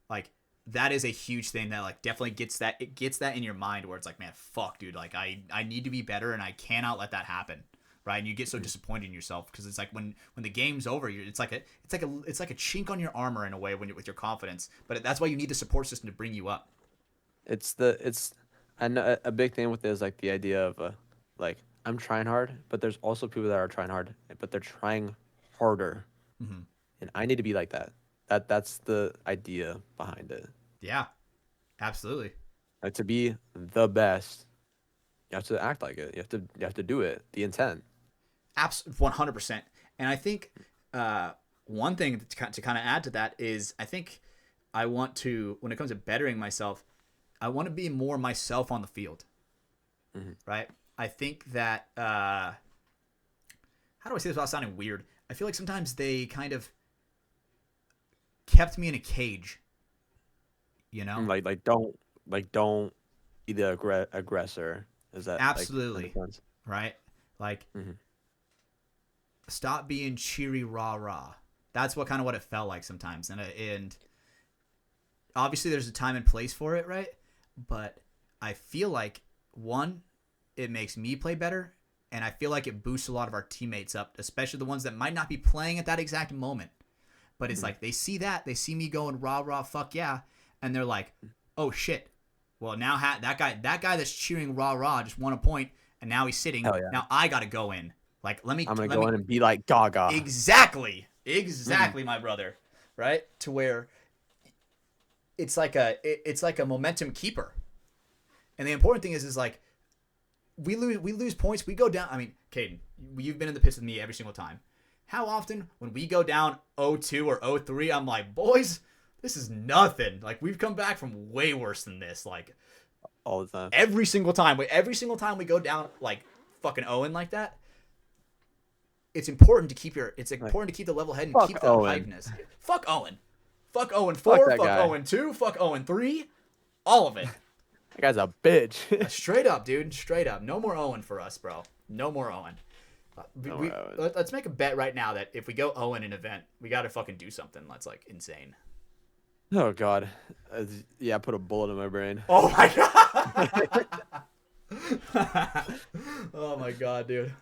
like that is a huge thing that like definitely gets that in your mind where it's like, man, fuck, dude, like I need to be better and I cannot let that happen, right? And you get so disappointed in yourself because it's like when the game's over, it's like a chink on your armor in a way with your confidence, but that's why you need the support system to bring you up. It's I know a big thing with it is like the idea of like I'm trying hard, but there's also people that are trying hard, but they're trying harder, and I need to be like that. That's the idea behind it. Yeah, absolutely. Like to be the best, You have to act like it. You have to do it. The intent. 100%. And I think one thing to kind of add to that is I think I want to, when it comes to bettering myself, I want to be more myself on the field. Right? I think that, how do I say this without sounding weird? I feel like sometimes they kind of kept me in a cage, you know? Don't be the aggressor. Is that Absolutely. Like, right? Like, stop being cheery rah. That's what it felt like sometimes. And obviously there's a time and place for it, right? But I feel like, one, it makes me play better, and I feel like it boosts a lot of our teammates up, especially the ones that might not be playing at that exact moment. But it's like they see me going rah, fuck yeah, and they're like, oh shit. Well, now that guy that's cheering rah just won a point, and now he's sitting. Hell yeah. Now I gotta go in. Like I'm gonna go in and be like Gaga. Exactly, my brother. Right, to where it's like a momentum keeper. And the important thing is like we lose points, we go down. I mean, Caden, you've been in the pits with me every single time. How often when we go down 0-2 or 0-3, I'm like, boys, this is nothing. Like, we've come back from way worse than this. Like, all the time. Every single time we go down like fucking Owen like that, it's important to keep the level head and keep the hypeness. Fuck Owen. Fuck Owen 4, fuck Owen 2, fuck Owen 3. All of it. That guy's a bitch. Straight up, dude. Straight up. No more Owen for us, bro. No more Owen. Let's make a bet right now that if we go Owen in an event, we got to fucking do something that's like insane. Oh, God. Yeah, put a bullet in my brain. Oh, my God. Oh, my God, dude.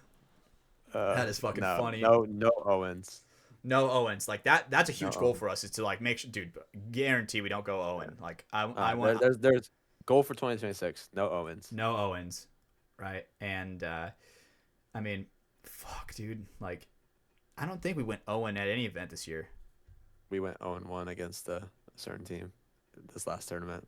That is fucking funny. No Owens. No Owens. Like, that's a huge goal for us is to, like, make sure, dude, guarantee we don't go Owen. Like, I want... There's goal for 2026. No Owens. No Owens. Right? And, I mean, fuck, dude. Like, I don't think we went Owen at any event this year. We went 0-1 against a certain team this last tournament.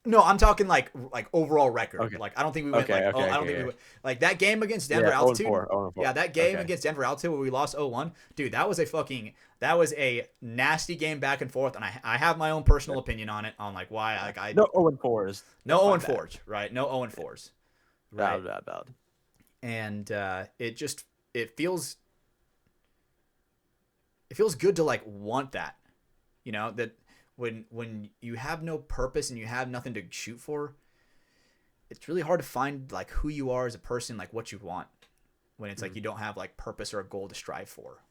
No, I'm talking like overall record. Okay. Like I don't think we went I don't think we went like that game against Denver Altitude. 0-4. Yeah, that game against Denver Altitude where we lost 0-1. Dude, that was a nasty game back and forth, and I have my own personal opinion on it on like why no 0-4s. No 0-4s, right? No 0-4s. Right. Bad. And it feels good to like want that. You know, that when you have no purpose and you have nothing to shoot for, it's really hard to find like who you are as a person, like what you want when it's like you don't have like purpose or a goal to strive for,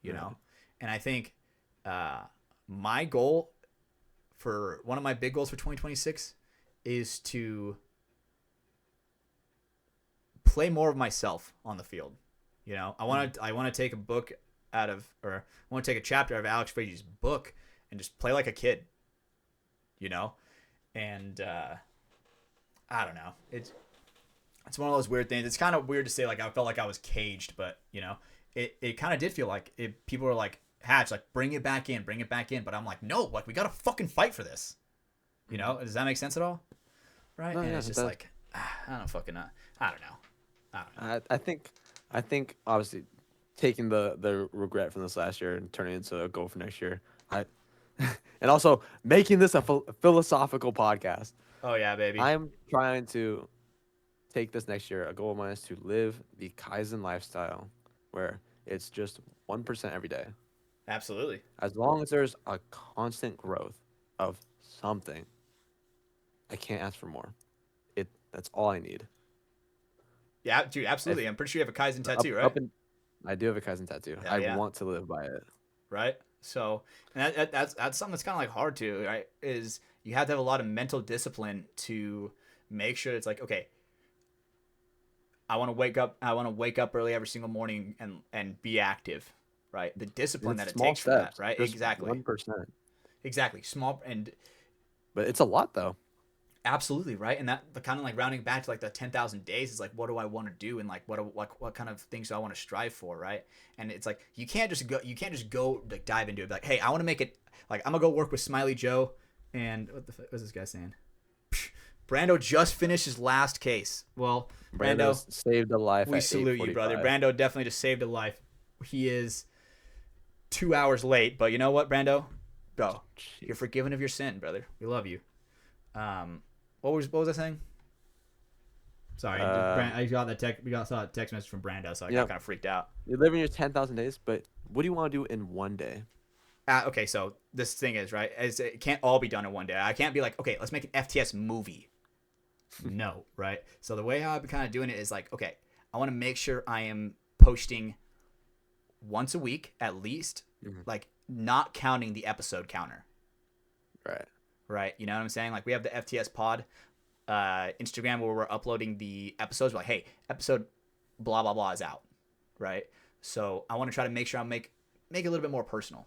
you know? And I think my goal for one of my big goals for 2026 is to play more of myself on the field. You know, I want to take I want to take a chapter out of Alex Frazi's book and just play like a kid, you know? And I don't know. It's one of those weird things. It's kind of weird to say, like, I felt like I was caged, but, you know, it kind of did feel like it. People were like, Hatch, like, bring it back in. But I'm like, no, like, we got to fucking fight for this. You know? Does that make sense at all? Right? No, and yeah, it's just like, I don't know. I think obviously taking the regret from this last year and turning it into a goal for next year, and also making this a philosophical podcast. Oh yeah, baby. I'm trying to take this next year. A goal of mine is to live the Kaizen lifestyle, where it's just 1% every day. Absolutely. As long as there's a constant growth of something, I can't ask for more. That's all I need. Yeah, dude, absolutely. I'm pretty sure you have a Kaizen tattoo, right? I do have a Kaizen tattoo. I want to live by it. Right? So, and that's something that's kind of like hard to, right? Is you have to have a lot of mental discipline to make sure it's like, okay, I want to wake up early every single morning and be active, right? The discipline that it takes for that, right? Exactly. 1%. Exactly. But it's a lot though. Absolutely, right? And that the kind of like rounding back to like the 10,000 days is like, what do I want to do, and like what kind of things do I want to strive for, right? And it's like you can't just go like dive into it, like, hey, I want to make it, like I'm gonna go work with Smiley Joe and what is this guy saying? Brando just finished his last case. Well, Brando, saved a life. we at salute you, brother. 8:45. Brando definitely just saved a life. He is 2 hours late, but you know what, Brando? Go. Jeez. You're forgiven of your sin, brother. We love you. What was I saying? Sorry, I got that text. Saw a text message from Brando, so I got kind of freaked out. You're living your 10,000 days, but what do you want to do in one day? Okay, so this thing is right. It can't all be done in one day. I can't be like, okay, let's make an FTS movie. No, right? So the way how I've been kind of doing it is like, okay, I want to make sure I am posting once a week at least, like not counting the episode counter. Right. You know what I'm saying? Like we have the FTS pod Instagram where we're uploading the episodes. We're like, hey, episode blah blah blah is out, right? So I want to try to make sure I make it a little bit more personal.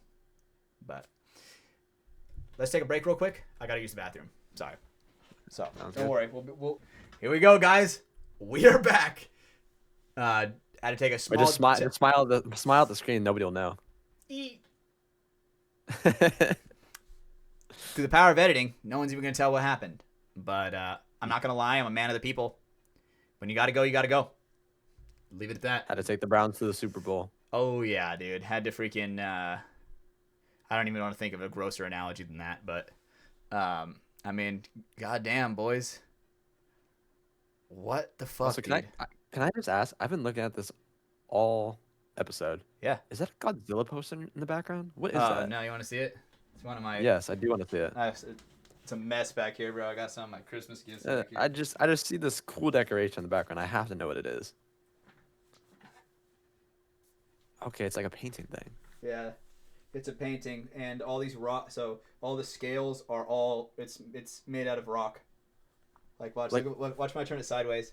But let's take a break real quick. I gotta use the bathroom. Sorry. So don't worry. We'll here we go, guys. We are back. I had to take a small. Just smile at the screen. Nobody will know. Through the power of editing, no one's even gonna tell what happened. But I'm not gonna lie. I'm a man of the people. When you gotta go, you gotta go. Leave it at that. Had to take the Browns to the Super Bowl. Oh yeah, dude. Had to freaking. I don't even want to think of a grosser analogy than that, but I mean, goddamn, boys. What the fuck, Also, dude? can I just ask? I've been looking at this all episode. Yeah. Is that a Godzilla poster in the background? What is that? No, you want to see it? It's one of my. Yes, I do want to see it. It's a mess back here, bro. I got some of my Christmas gifts back here. I just see this cool decoration in the background. I have to know what it is. Okay, it's like a painting thing. Yeah, it's a painting, and all these rock. So all the scales are all. It's made out of rock. Like watch me turn it sideways.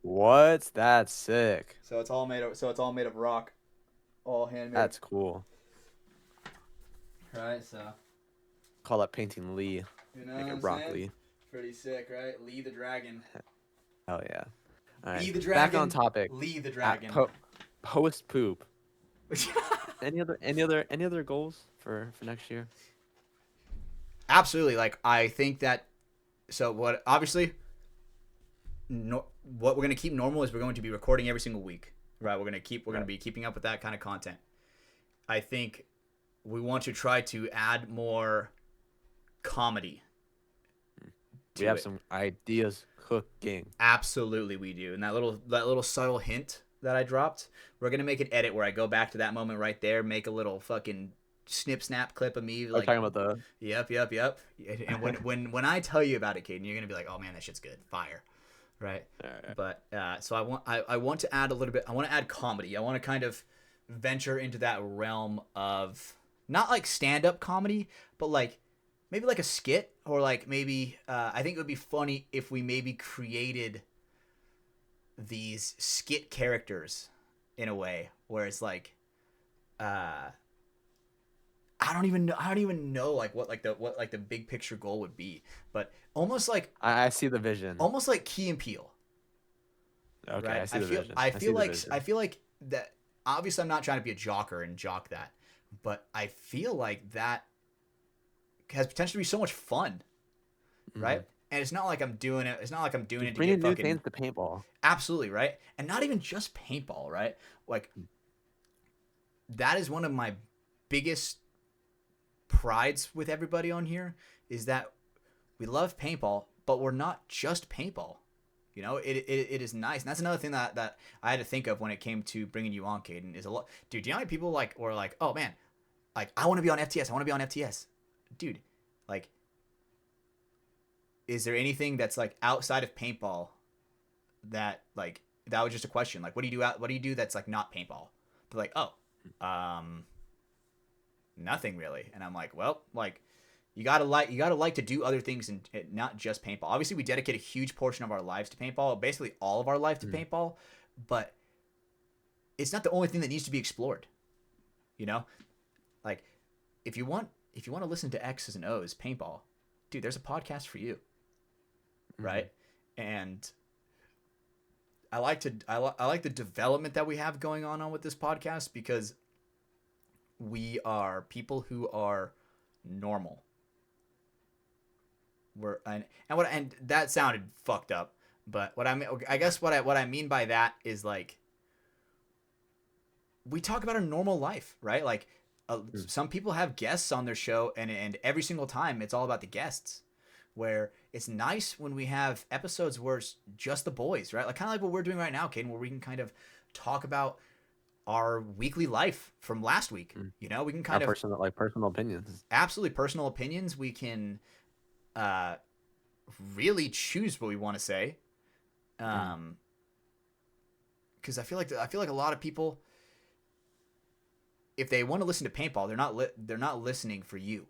What? That's sick. So it's all made of rock, all handmade. That's cool. Right. So. Call that painting Lee. You know Make what it I'm Rock saying? Lee. Pretty sick, right? Lee the Dragon. Oh yeah. All right. Lee the Dragon. Back on topic. Lee the Dragon. Post poop. Any other goals for next year? Absolutely. Like I think that. So what? Obviously. What we're gonna keep normal is we're going to be recording every single week, right? We're gonna be keeping up with that kind of content. I think we want to try to add more comedy. We have some ideas cooking. Absolutely, we do. And that little subtle hint that I dropped, we're gonna make an edit where I go back to that moment right there, make a little fucking snip snap clip of me. Like, talking about the. Yep. And when I tell you about it, Caden, you're gonna be like, oh man, that shit's good, fire. Right. But so I want to add a little bit. I want to add comedy. I want to kind of venture into that realm of not like stand-up comedy, but like maybe like a skit, or like maybe I think it would be funny if we maybe created these skit characters in a way where it's like I don't even know like what the big picture goal would be, but almost like I see the vision. Almost like Key and Peele. Okay, right? I see the vision. I feel like that. Obviously, I'm not trying to be a jocker and jock that, but I feel like that has potential to be so much fun, right? And it's not like I'm doing it. It's not like I'm doing it to get new fucking. things to paintball. Absolutely, right? And not even just paintball, right? Like that is one of my biggest prides with everybody on here is that we love paintball, but we're not just paintball. You know, it is nice. And that's another thing that I had to think of when it came to bringing you on, Caden, is a lot. Dude, do you know how many people like were like, oh man, like I want to be on FTS. I want to be on FTS. Dude, like, is there anything that's like outside of paintball that like, that was just a question. Like, what do you do that's like not paintball? They're like, oh, nothing really. And I'm like, well, like, you gotta like to do other things and not just paintball. Obviously, we dedicate a huge portion of our lives to paintball, basically all of our life to paintball, but it's not the only thing that needs to be explored. You know, like if you want to listen to X's and O's paintball, dude, there's a podcast for you, right? And I like the development that we have going on with this podcast because we are people who are normal. And that sounded fucked up. But I guess what I mean by that is like we talk about our normal life, right? Like some people have guests on their show, and every single time it's all about the guests. Where it's nice when we have episodes where it's just the boys, right? Like kind of like what we're doing right now, Caden, where we can kind of talk about our weekly life from last week. You know, we can kind of personal opinions. Absolutely personal opinions. We can really choose what we want to say. Because I feel like a lot of people, if they want to listen to paintball, they're not listening for you.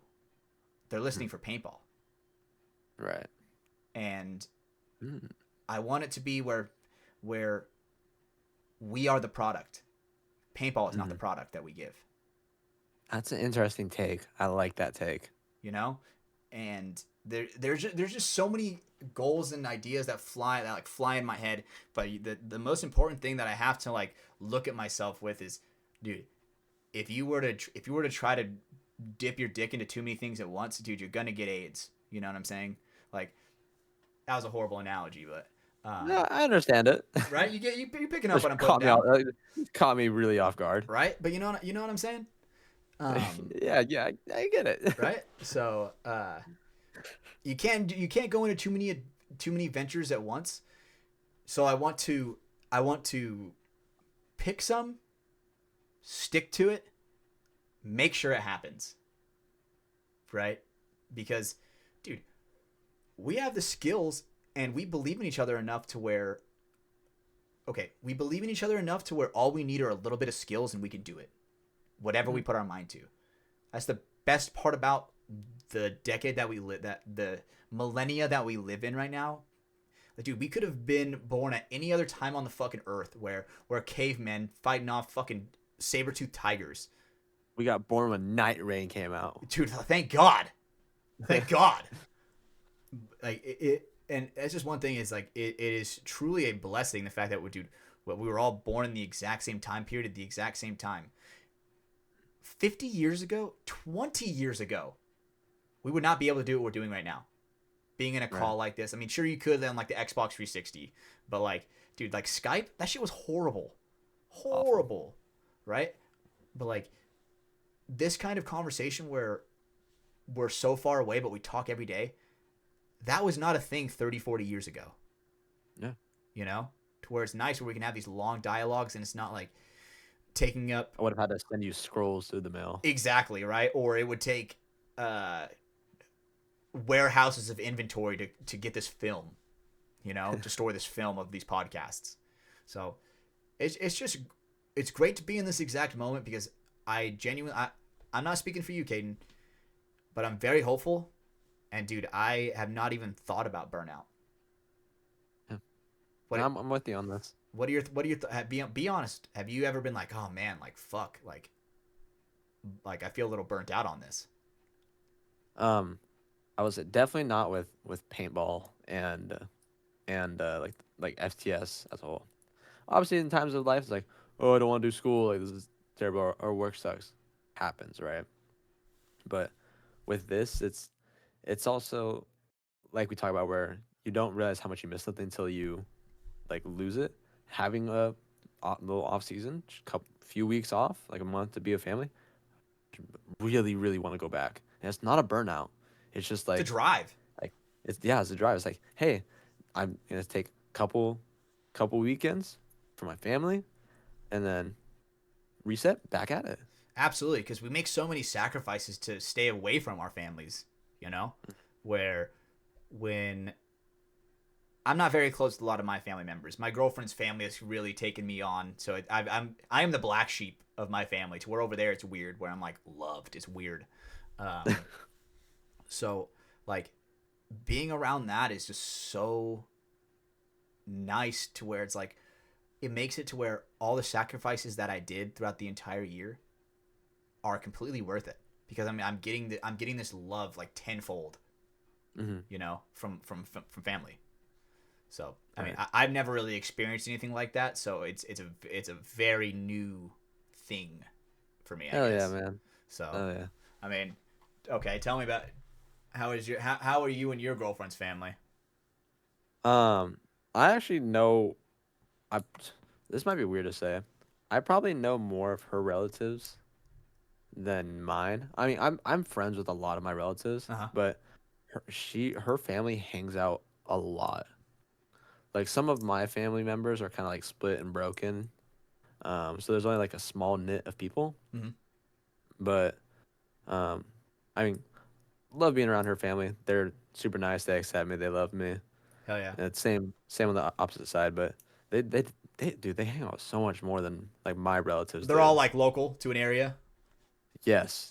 They're listening for paintball. Right. And I want it to be where we are the product. Paintball is not the product that we give. That's an interesting take. I like that take. You know? And there's just so many goals and ideas that fly in my head, but the most important thing that I have to like look at myself with is, dude, if you were to try to dip your dick into too many things at once, dude, you're gonna get AIDS. You know what I'm saying? Like, that was a horrible analogy, but yeah, I understand it. Right? You're picking up what I'm putting down. Caught me really off guard. Right? But you know what I'm saying? Yeah, I get it. Right? So you can't go into too many ventures at once. So I want to pick some, stick to it, make sure it happens. Right? Because, dude, we have the skills and we believe in each other enough to where all we need are a little bit of skills and we can do it. Whatever we put our mind to. That's the best part about the decade that we live, that the millennia that we live in right now. Like, dude, we could have been born at any other time on the fucking earth where cavemen fighting off fucking saber-toothed tigers. We got born when Night Rain came out. Dude, thank God. Thank God. Like it, and that's just one thing. Is like it is truly a blessing, the fact that we were all born in the exact same time period at the exact same time. 50 years ago, 20 years ago, we would not be able to do what we're doing right now. Being in a call like this. I mean, sure you could on like the Xbox 360, but like, dude, like Skype, that shit was horrible. Horrible. Awful. Right? But like this kind of conversation where we're so far away but we talk every day, that was not a thing 30, 40 years ago. Yeah. You know? To where it's nice where we can have these long dialogues and it's not like taking up... I would have had to send you scrolls through the mail. Exactly, right? Or it would take warehouses of inventory to get this film, you know, to store this film of these podcasts. So it's great to be in this exact moment because I'm not speaking for you, Caden, but I'm very hopeful. And dude, I have not even thought about burnout. Yeah. I'm with you on this. What are your be honest? Have you ever been like, oh man, like fuck, like I feel a little burnt out on this? I was definitely not with paintball and like FTS as a whole. Obviously, in times of life, it's like, oh, I don't want to do school. Like, this is terrible. Or work sucks. Happens, right? But with this, it's also like we talk about where you don't realize how much you miss something until you like lose it. Having a little off season, few weeks off, like a month to be a family, really, really want to go back. And it's not a burnout. It's just like the drive. Like it's a drive. It's like, hey, I'm gonna take couple weekends for my family, and then reset back at it. Absolutely, because we make so many sacrifices to stay away from our families. You know, where when I'm not very close to a lot of my family members, my girlfriend's family has really taken me on. So I am the black sheep of my family. To where over there it's weird, where I'm like loved. It's weird. So like being around that is just so nice to where it's like it makes it to where all the sacrifices that I did throughout the entire year are completely worth it, because I'm getting this love like tenfold, you know, from family. So I mean, I've never really experienced anything like that, so it's a very new thing for me. I guess. Yeah, man. So yeah. I mean, okay, tell me about How are you and your girlfriend's family? I actually know. I This might be weird to say. I probably know more of her relatives than mine. I mean, I'm friends with a lot of my relatives, Uh huh. but her family hangs out a lot. Like some of my family members are kind of like split and broken. So there's only like a small knit of people. Mm-hmm. But um, I mean, love being around her family. They're super nice. They accept me. They love me. Hell yeah. And it's same on the opposite side. But they they they hang out so much more than like my relatives They're all do. like local to an area.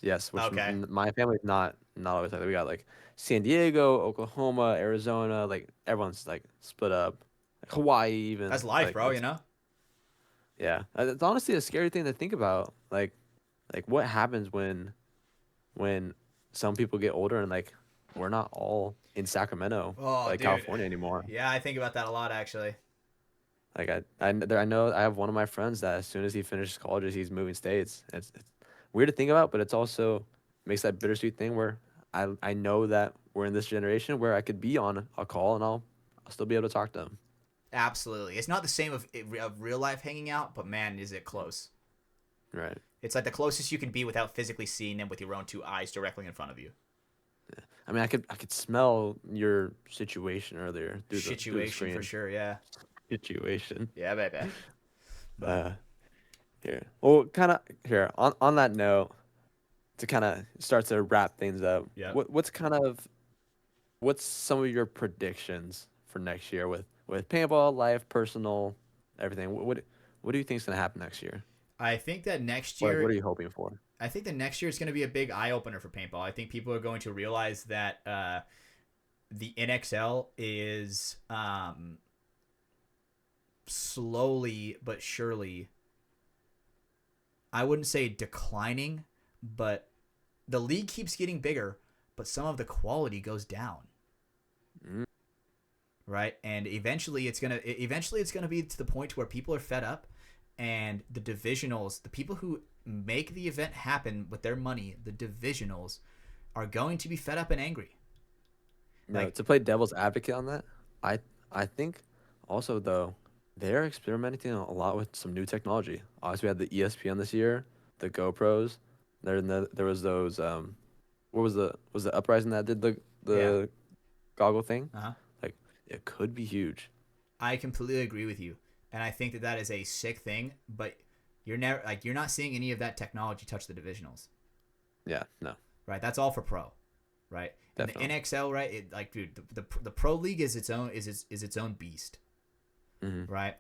Yes. Which Okay. my family's not always like that. We got like San Diego, Oklahoma, Arizona. Like everyone's like split up. Like Hawaii That's even. life, Like bro. You it's know. yeah. It's honestly a scary thing to think about. Like what happens when some people get older and like we're not all in Sacramento, Oh, like dude. California anymore. Yeah, I think about that a lot actually. Like I know I have one of my friends that as soon as he finishes college, he's moving states. It's weird to think about, but it's also makes that bittersweet thing where I know that we're in this generation where I could be on a call and I'll still be able to talk to them. Absolutely. It's not the same of real life hanging out, but man, is it close. Right. It's like the closest you can be without physically seeing them with your own two eyes directly in front of you. I mean, I could smell your situation earlier through the Situation for screen. sure. Yeah. Situation. Yeah, baby. But Uh, Here. Well, kind of here on that note, to kind of start to wrap things up. yeah. What's some of your predictions for next year with paintball, life, personal, everything? What do you think's gonna happen next year? I think that next Or like, year what are you hoping for? I think that next year is going to be a big eye opener for paintball. I think people are going to realize that the NXL is slowly but surely, I wouldn't say declining, but the league keeps getting bigger, but some of the quality goes down. Mm, Right? And eventually it's gonna be to the point where people are fed up, and the divisionals, the people who make the event happen with their money, the divisionals, are going to be fed up and angry. no, Like, to play devil's advocate on that, I I think also though they're experimenting a lot with some new technology. Obviously, we had the ESPN this year, the GoPros. There was those what was the uprising that did yeah, the goggle thing? uh-huh. Like it could be huge. I completely agree with you, and I think that that is a sick thing. But you're not seeing any of that technology touch the divisionals, Yeah, no, right? That's all for pro, right? And the definitely. NXL, right? It, like, dude, the pro league is its own beast, Hmm. right?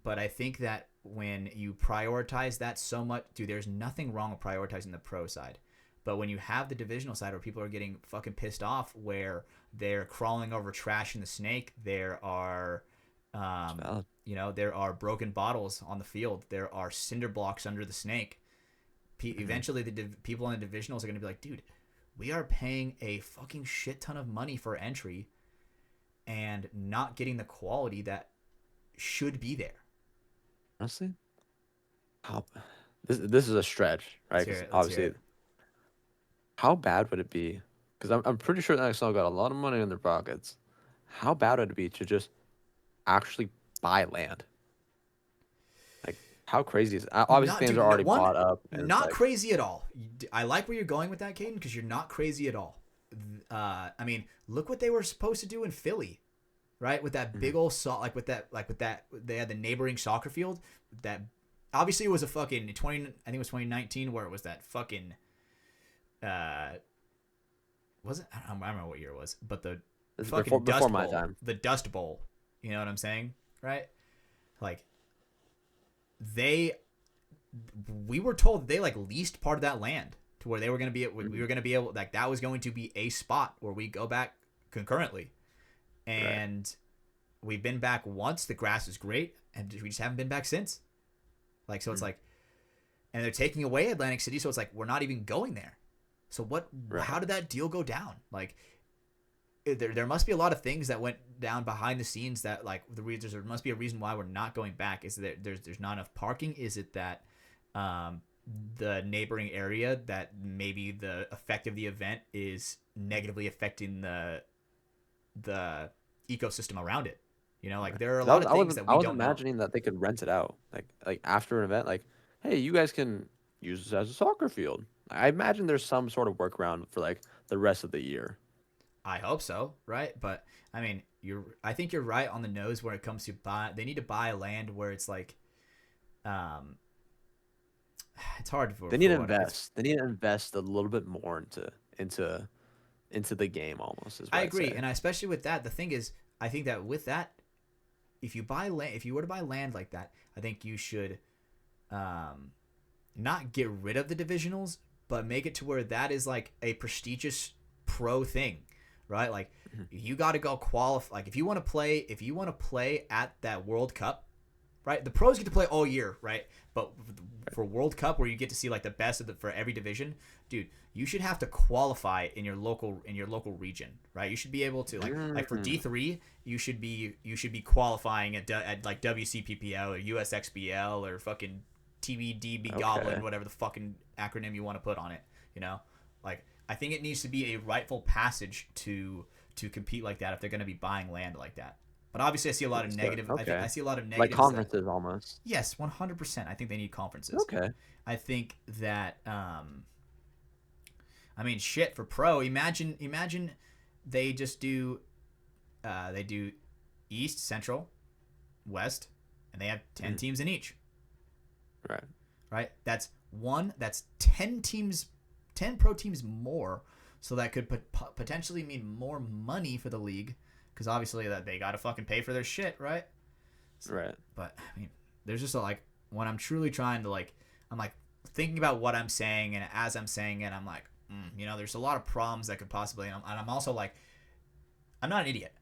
But I think that when you prioritize that so much, dude, there's nothing wrong with prioritizing the pro side. But when you have the divisional side where people are getting fucking pissed off, where they're crawling over trash in the snake, there are, It's valid. there are broken bottles on the field, there are cinder blocks under the snake. Hmm. Eventually, people in the divisionals are going to be like, dude, we are paying a fucking shit ton of money for entry and not getting the quality that should be there. Honestly, how this is a stretch, right? Let's hear Because it. Let's hear obviously, it. how bad would it be? Because I'm pretty sure the XL got a lot of money in their pockets. How bad would it be to just actually buy land? Like, how crazy is it? Obviously, Not fans are dude. No, already one, bought up, and it's not like, crazy at all. I like where you're going with that, Caden, because you're not crazy at all. I mean, look what they were supposed to do in Philly, right? With that mhm, big old they had the neighboring soccer field. That obviously it was a fucking 20. I think it was 2019 where it was that fucking. Uh, was it? I don't remember what year it was, but the this is fucking before Dust my Bowl, time. the Dust Bowl. You know what I'm saying, right? Like they we were told they like leased part of that land to where they were going to be we Mhm. were going to be able, like, that was going to be a spot where we go back concurrently. Right. And we've been back once. The grass is great, and we just haven't been back since. Like, so it's Mhm. like, and they're taking away Atlantic City, so it's like we're not even going there. So what, Right. how did that deal go down? Like, there must be a lot of things that went down behind the scenes that, like, there must be a reason why we're not going back. Is that there's not enough parking? Is it that the neighboring area that maybe the effect of the event is negatively affecting the ecosystem around it. You know, like there are a 'Cause lot of things that I we was don't know. imagining that they could rent it out, like after an event, like, hey, you guys can use this as a soccer field. I imagine there's some sort of workaround for like the rest of the year. I hope so, right? But I mean, I think you're right on the nose when it comes to buy. They need to buy land where it's like, um, it's hard They need to what it's. invest. They need to invest a little bit more into into the game almost is I what I'd agree, say. and especially with that, the thing is, I think that with that, if you buy land, if you were to buy land like that, I think you should, um, not get rid of the divisionals, but make it to where that is like a prestigious pro thing, right? Like Mhm. you got to go qualify. Like if you want to play at that World Cup, right? The pros get to play all year, right? But for World Cup, where you get to see like the best of for every division, dude, you should have to qualify in your local region, right? You should be able to like for Mm, D3, you should be qualifying at like WCPPL or USXBL or fucking TBDB okay. Goblin, whatever the fucking acronym you want to put on it. You know, like I think it needs to be a rightful passage to compete like that if they're going to be buying land like that. But obviously, I see a lot of So, negative. I think I okay. see a lot of Like negatives that. conferences almost. Yes, 100%. I think they need conferences. Okay. I think that. I mean, shit for pro. Imagine they just do. They do East, Central, West, and they have 10 Mhm. teams in each. Right. Right. That's 10 teams, 10 pro teams more. So that could potentially mean more money for the league, because obviously that they gotta fucking pay for their shit, right? Right. But I mean, there's just a, like when I'm truly trying to like, I'm like thinking about what I'm saying, and as I'm saying it, I'm like, there's a lot of problems that could possibly, and I'm also like, I'm not an idiot.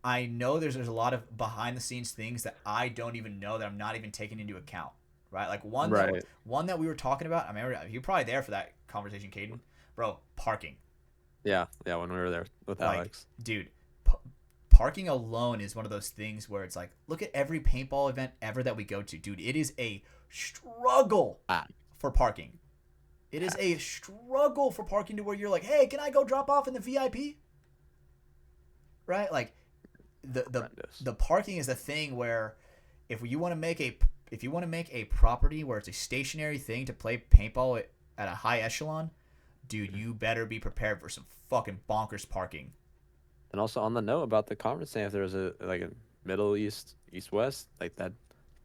I know there's a lot of behind the scenes things that I don't even know that I'm not even taking into account, right? Like Right. one that we were talking about. I mean, you're probably there for that conversation, Caden, bro. Parking, Yeah. Yeah. When we were there with like, Alex. dude, parking alone is one of those things where it's like, look at every paintball event ever that we go to, dude. It is a struggle Ah. for parking. It is a struggle for parking to where you're like, hey, can I go drop off in the VIP? Right? Like the Horrendous. the parking is the thing where if you want to make a property where it's a stationary thing to play paintball at a high echelon, dude, you better be prepared for some fucking bonkers parking. And also on the note about the conference thing, if there was a like a Middle East, East West, like that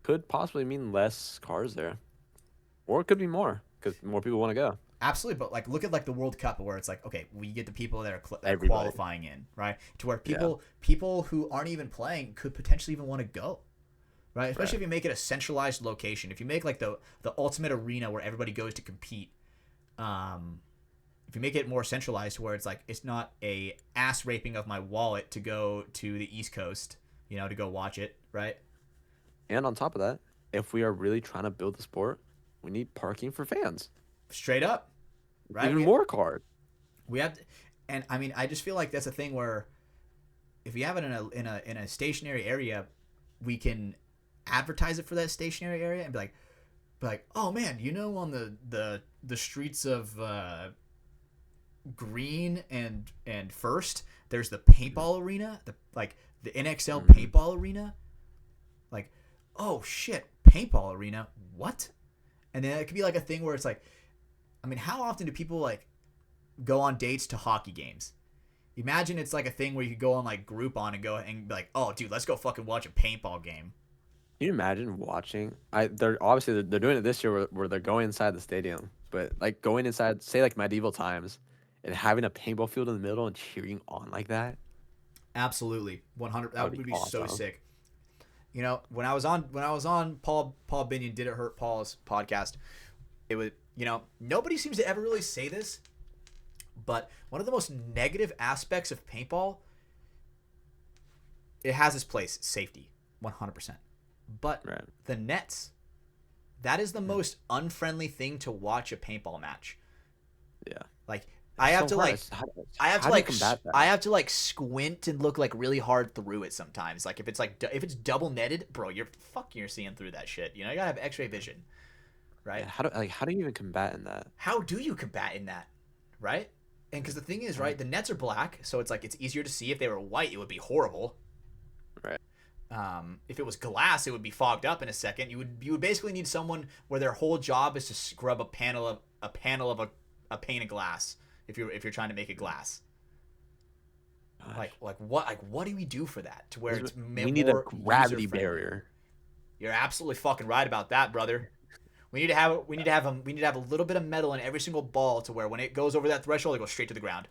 could possibly mean less cars there, or it could be more because more people want to go. Absolutely, but like look at like the World Cup where it's like, okay, we get the people that are Everybody. qualifying in, right? To where Yeah. people who aren't even playing could potentially even want to go, right? Especially Right. if you make it a centralized location. If you make like the ultimate arena where everybody goes to compete, um, if you make it more centralized where it's like it's not a ass raping of my wallet to go to the East Coast, to go watch it, right? And on top of that, if we are really trying to build the sport, we need parking for fans. Straight up, right? Even more cars. We have to, and I mean, I just feel like that's a thing where if you have it in a stationary area, we can advertise it for that stationary area and be like, oh man, on the streets of Green and First, there's the paintball arena, the NXL Mm-hmm. paintball arena, like, oh shit, paintball arena, what? And then it could be like a thing where it's like, I mean, how often do people like go on dates to hockey games? Imagine it's like a thing where you could go on like Groupon and go and be like, oh, dude, let's go fucking watch a paintball game. Can you imagine watching? They're obviously they're doing it this year where they're going inside the stadium, but like going inside, say like medieval times, and having a paintball field in the middle and cheering on like that, Absolutely, 100. that would That be would be so awesome. sick. When I was on Paul Binion Did It Hurt Paul's podcast, it was nobody seems to ever really say this, but one of the most negative aspects of paintball, it has its place, safety, 100%. But Right. the nets, that is the Mm. most unfriendly thing to watch a paintball match. Yeah. Like I It's have so to hard. like I have to How do you like combat that? I have to like squint and look like really hard through it sometimes. Like if it's double netted, bro, you're seeing through that shit. You gotta have X-ray vision. right? Yeah, how do you even combat in that? How do you combat in that, right? And because the thing is, right, the nets are black, so it's like it's easier to see. If they were white, it would be horrible. Right. If it was glass, it would be fogged up in a second. You would basically need someone where their whole job is to scrub a panel of a pane of glass if you're trying to make it glass. Gosh. What do we do for that to where it's We need a more gravity user-friendly? barrier. You're absolutely fucking right about that, brother. We need to have a little bit of metal in every single ball to where when it goes over that threshold, it goes straight to the ground.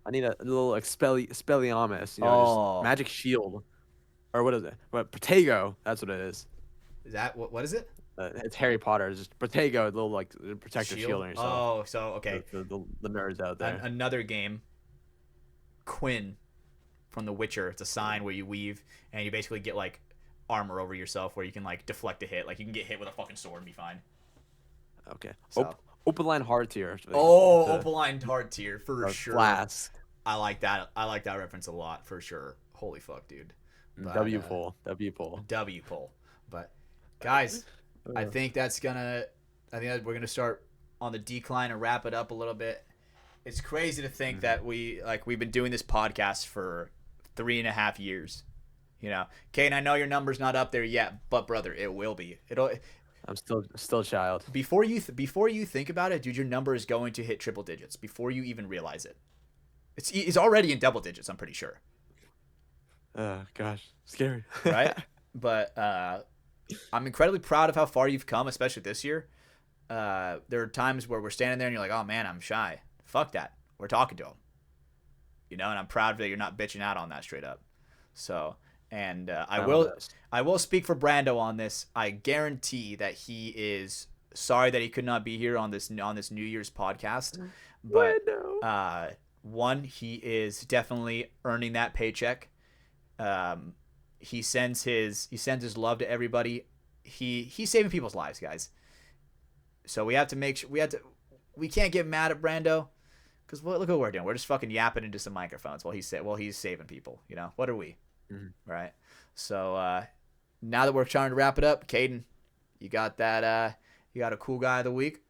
I need a little Expelliarmus, Oh. just magic shield, or what is it? What Protego? That's what it is. Is that what is it? It's Harry Potter. It's just Protego, a little like protective shield on yourself. Oh, so okay. The nerds out there. Another game. Quinn from The Witcher. It's a sign where you weave and you basically get like armor over yourself where you can like deflect a hit. Like you can get hit with a fucking sword and be fine. Okay. So. Opaline hard tier. Opaline hard tier for sure. Flask. I like that. I like that reference a lot for sure. Holy fuck, dude. But, W pull. W pull. But guys, I think that we're gonna start on the decline and wrap it up a little bit. It's crazy to think that we've been doing this podcast for 3.5 years. You know, Caden, I know your number's not up there yet, but brother, it will be. I'm still a child. Before you think about it, dude, your number is going to hit triple digits before you even realize it. It's already in double digits, I'm pretty sure. Gosh, scary. Right? But I'm incredibly proud of how far you've come, especially this year. There are times where we're standing there and you're like, oh man, I'm shy. Fuck that. We're talking to him. You know, and I'm proud that you're not bitching out on that straight up. So, and I will speak for Brando on this. I guarantee that he is sorry that he could not be here on this New Year's podcast. But one, he is definitely earning that paycheck. He sends his love to everybody. He's saving people's lives, guys. So we have to make sure we can't get mad at Brando because look what we're doing. We're just fucking yapping into some microphones while he's saving people. You know, what are we? Right. So now that we're trying to wrap it up, Caden, you got that? You got a cool guy of the week.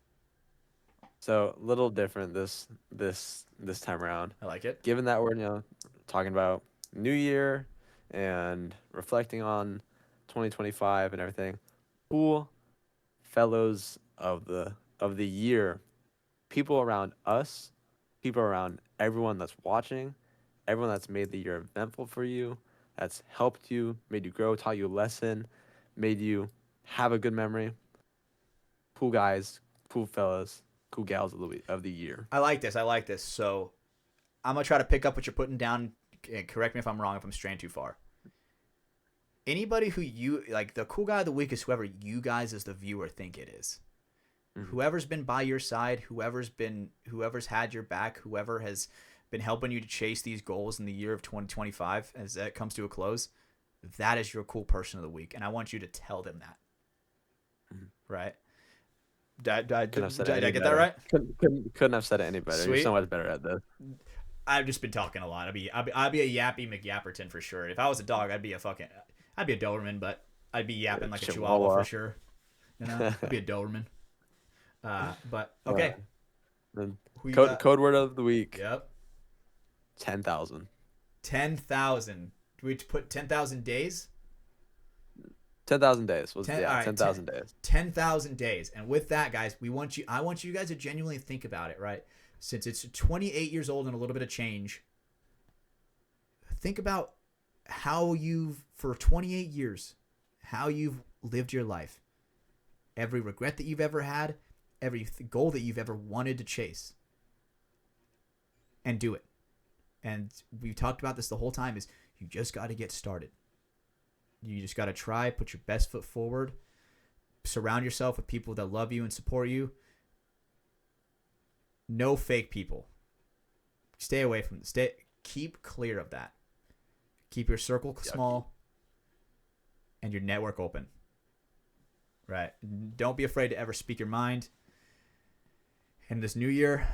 So a little different this time around. I like it. Given that we're talking about New Year and reflecting on 2025 and everything, cool fellows of the year, people around us, people around everyone that's watching, everyone that's made the year eventful for you, that's helped you, made you grow, taught you a lesson, made you have a good memory. Cool guys, cool fellas, cool gals of the year. I like this. So I'm gonna try to pick up what you're putting down. Correct me if I'm wrong, if I'm straying too far. Anybody who you like, the cool guy of the week is whoever you guys as the viewer think it is. Whoever's been by your side, whoever's had your back, whoever has been helping you to chase these goals in the year of 2025 as that comes to a close, that is your cool person of the week, and I want you to tell them that. Right? Did I get that right? Couldn't have said it any better. Sweet. You're so much better at this. I've just been talking a lot. I'd be a yappy McYapperton for sure. If I was a dog, I'd be a Doberman, but I'd be yapping like a Chihuahua for sure. You know, I'd be a Doberman. But okay. Code word of the week. Yep. 10,000. 10,000. Do we put 10,000 days? 10,000 days. 10,000 days. 10,000 days. And with that, guys, I want you guys to genuinely think about it, right? Since it's 28 years old and a little bit of change, think about for 28 years, how you've lived your life. Every regret that you've ever had, every goal that you've ever wanted to chase. And do it. And we've talked about this the whole time, is you just got to get started. You just got to try, put your best foot forward, surround yourself with people that love you and support you. No fake people. Stay away from keep clear of that. Keep your circle small and your network open. Right? Don't be afraid to ever speak your mind. And this new year,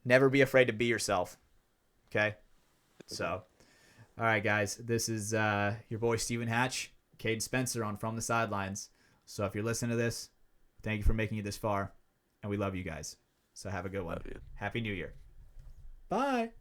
never be afraid to be yourself. Okay? So, all right, guys. This is your boy Steven Hatch, Caden Spencer on From the Sidelines. So if you're listening to this, Thank you for making it this far, and we love you guys. So have a good one. Love you. Happy New Year. Bye.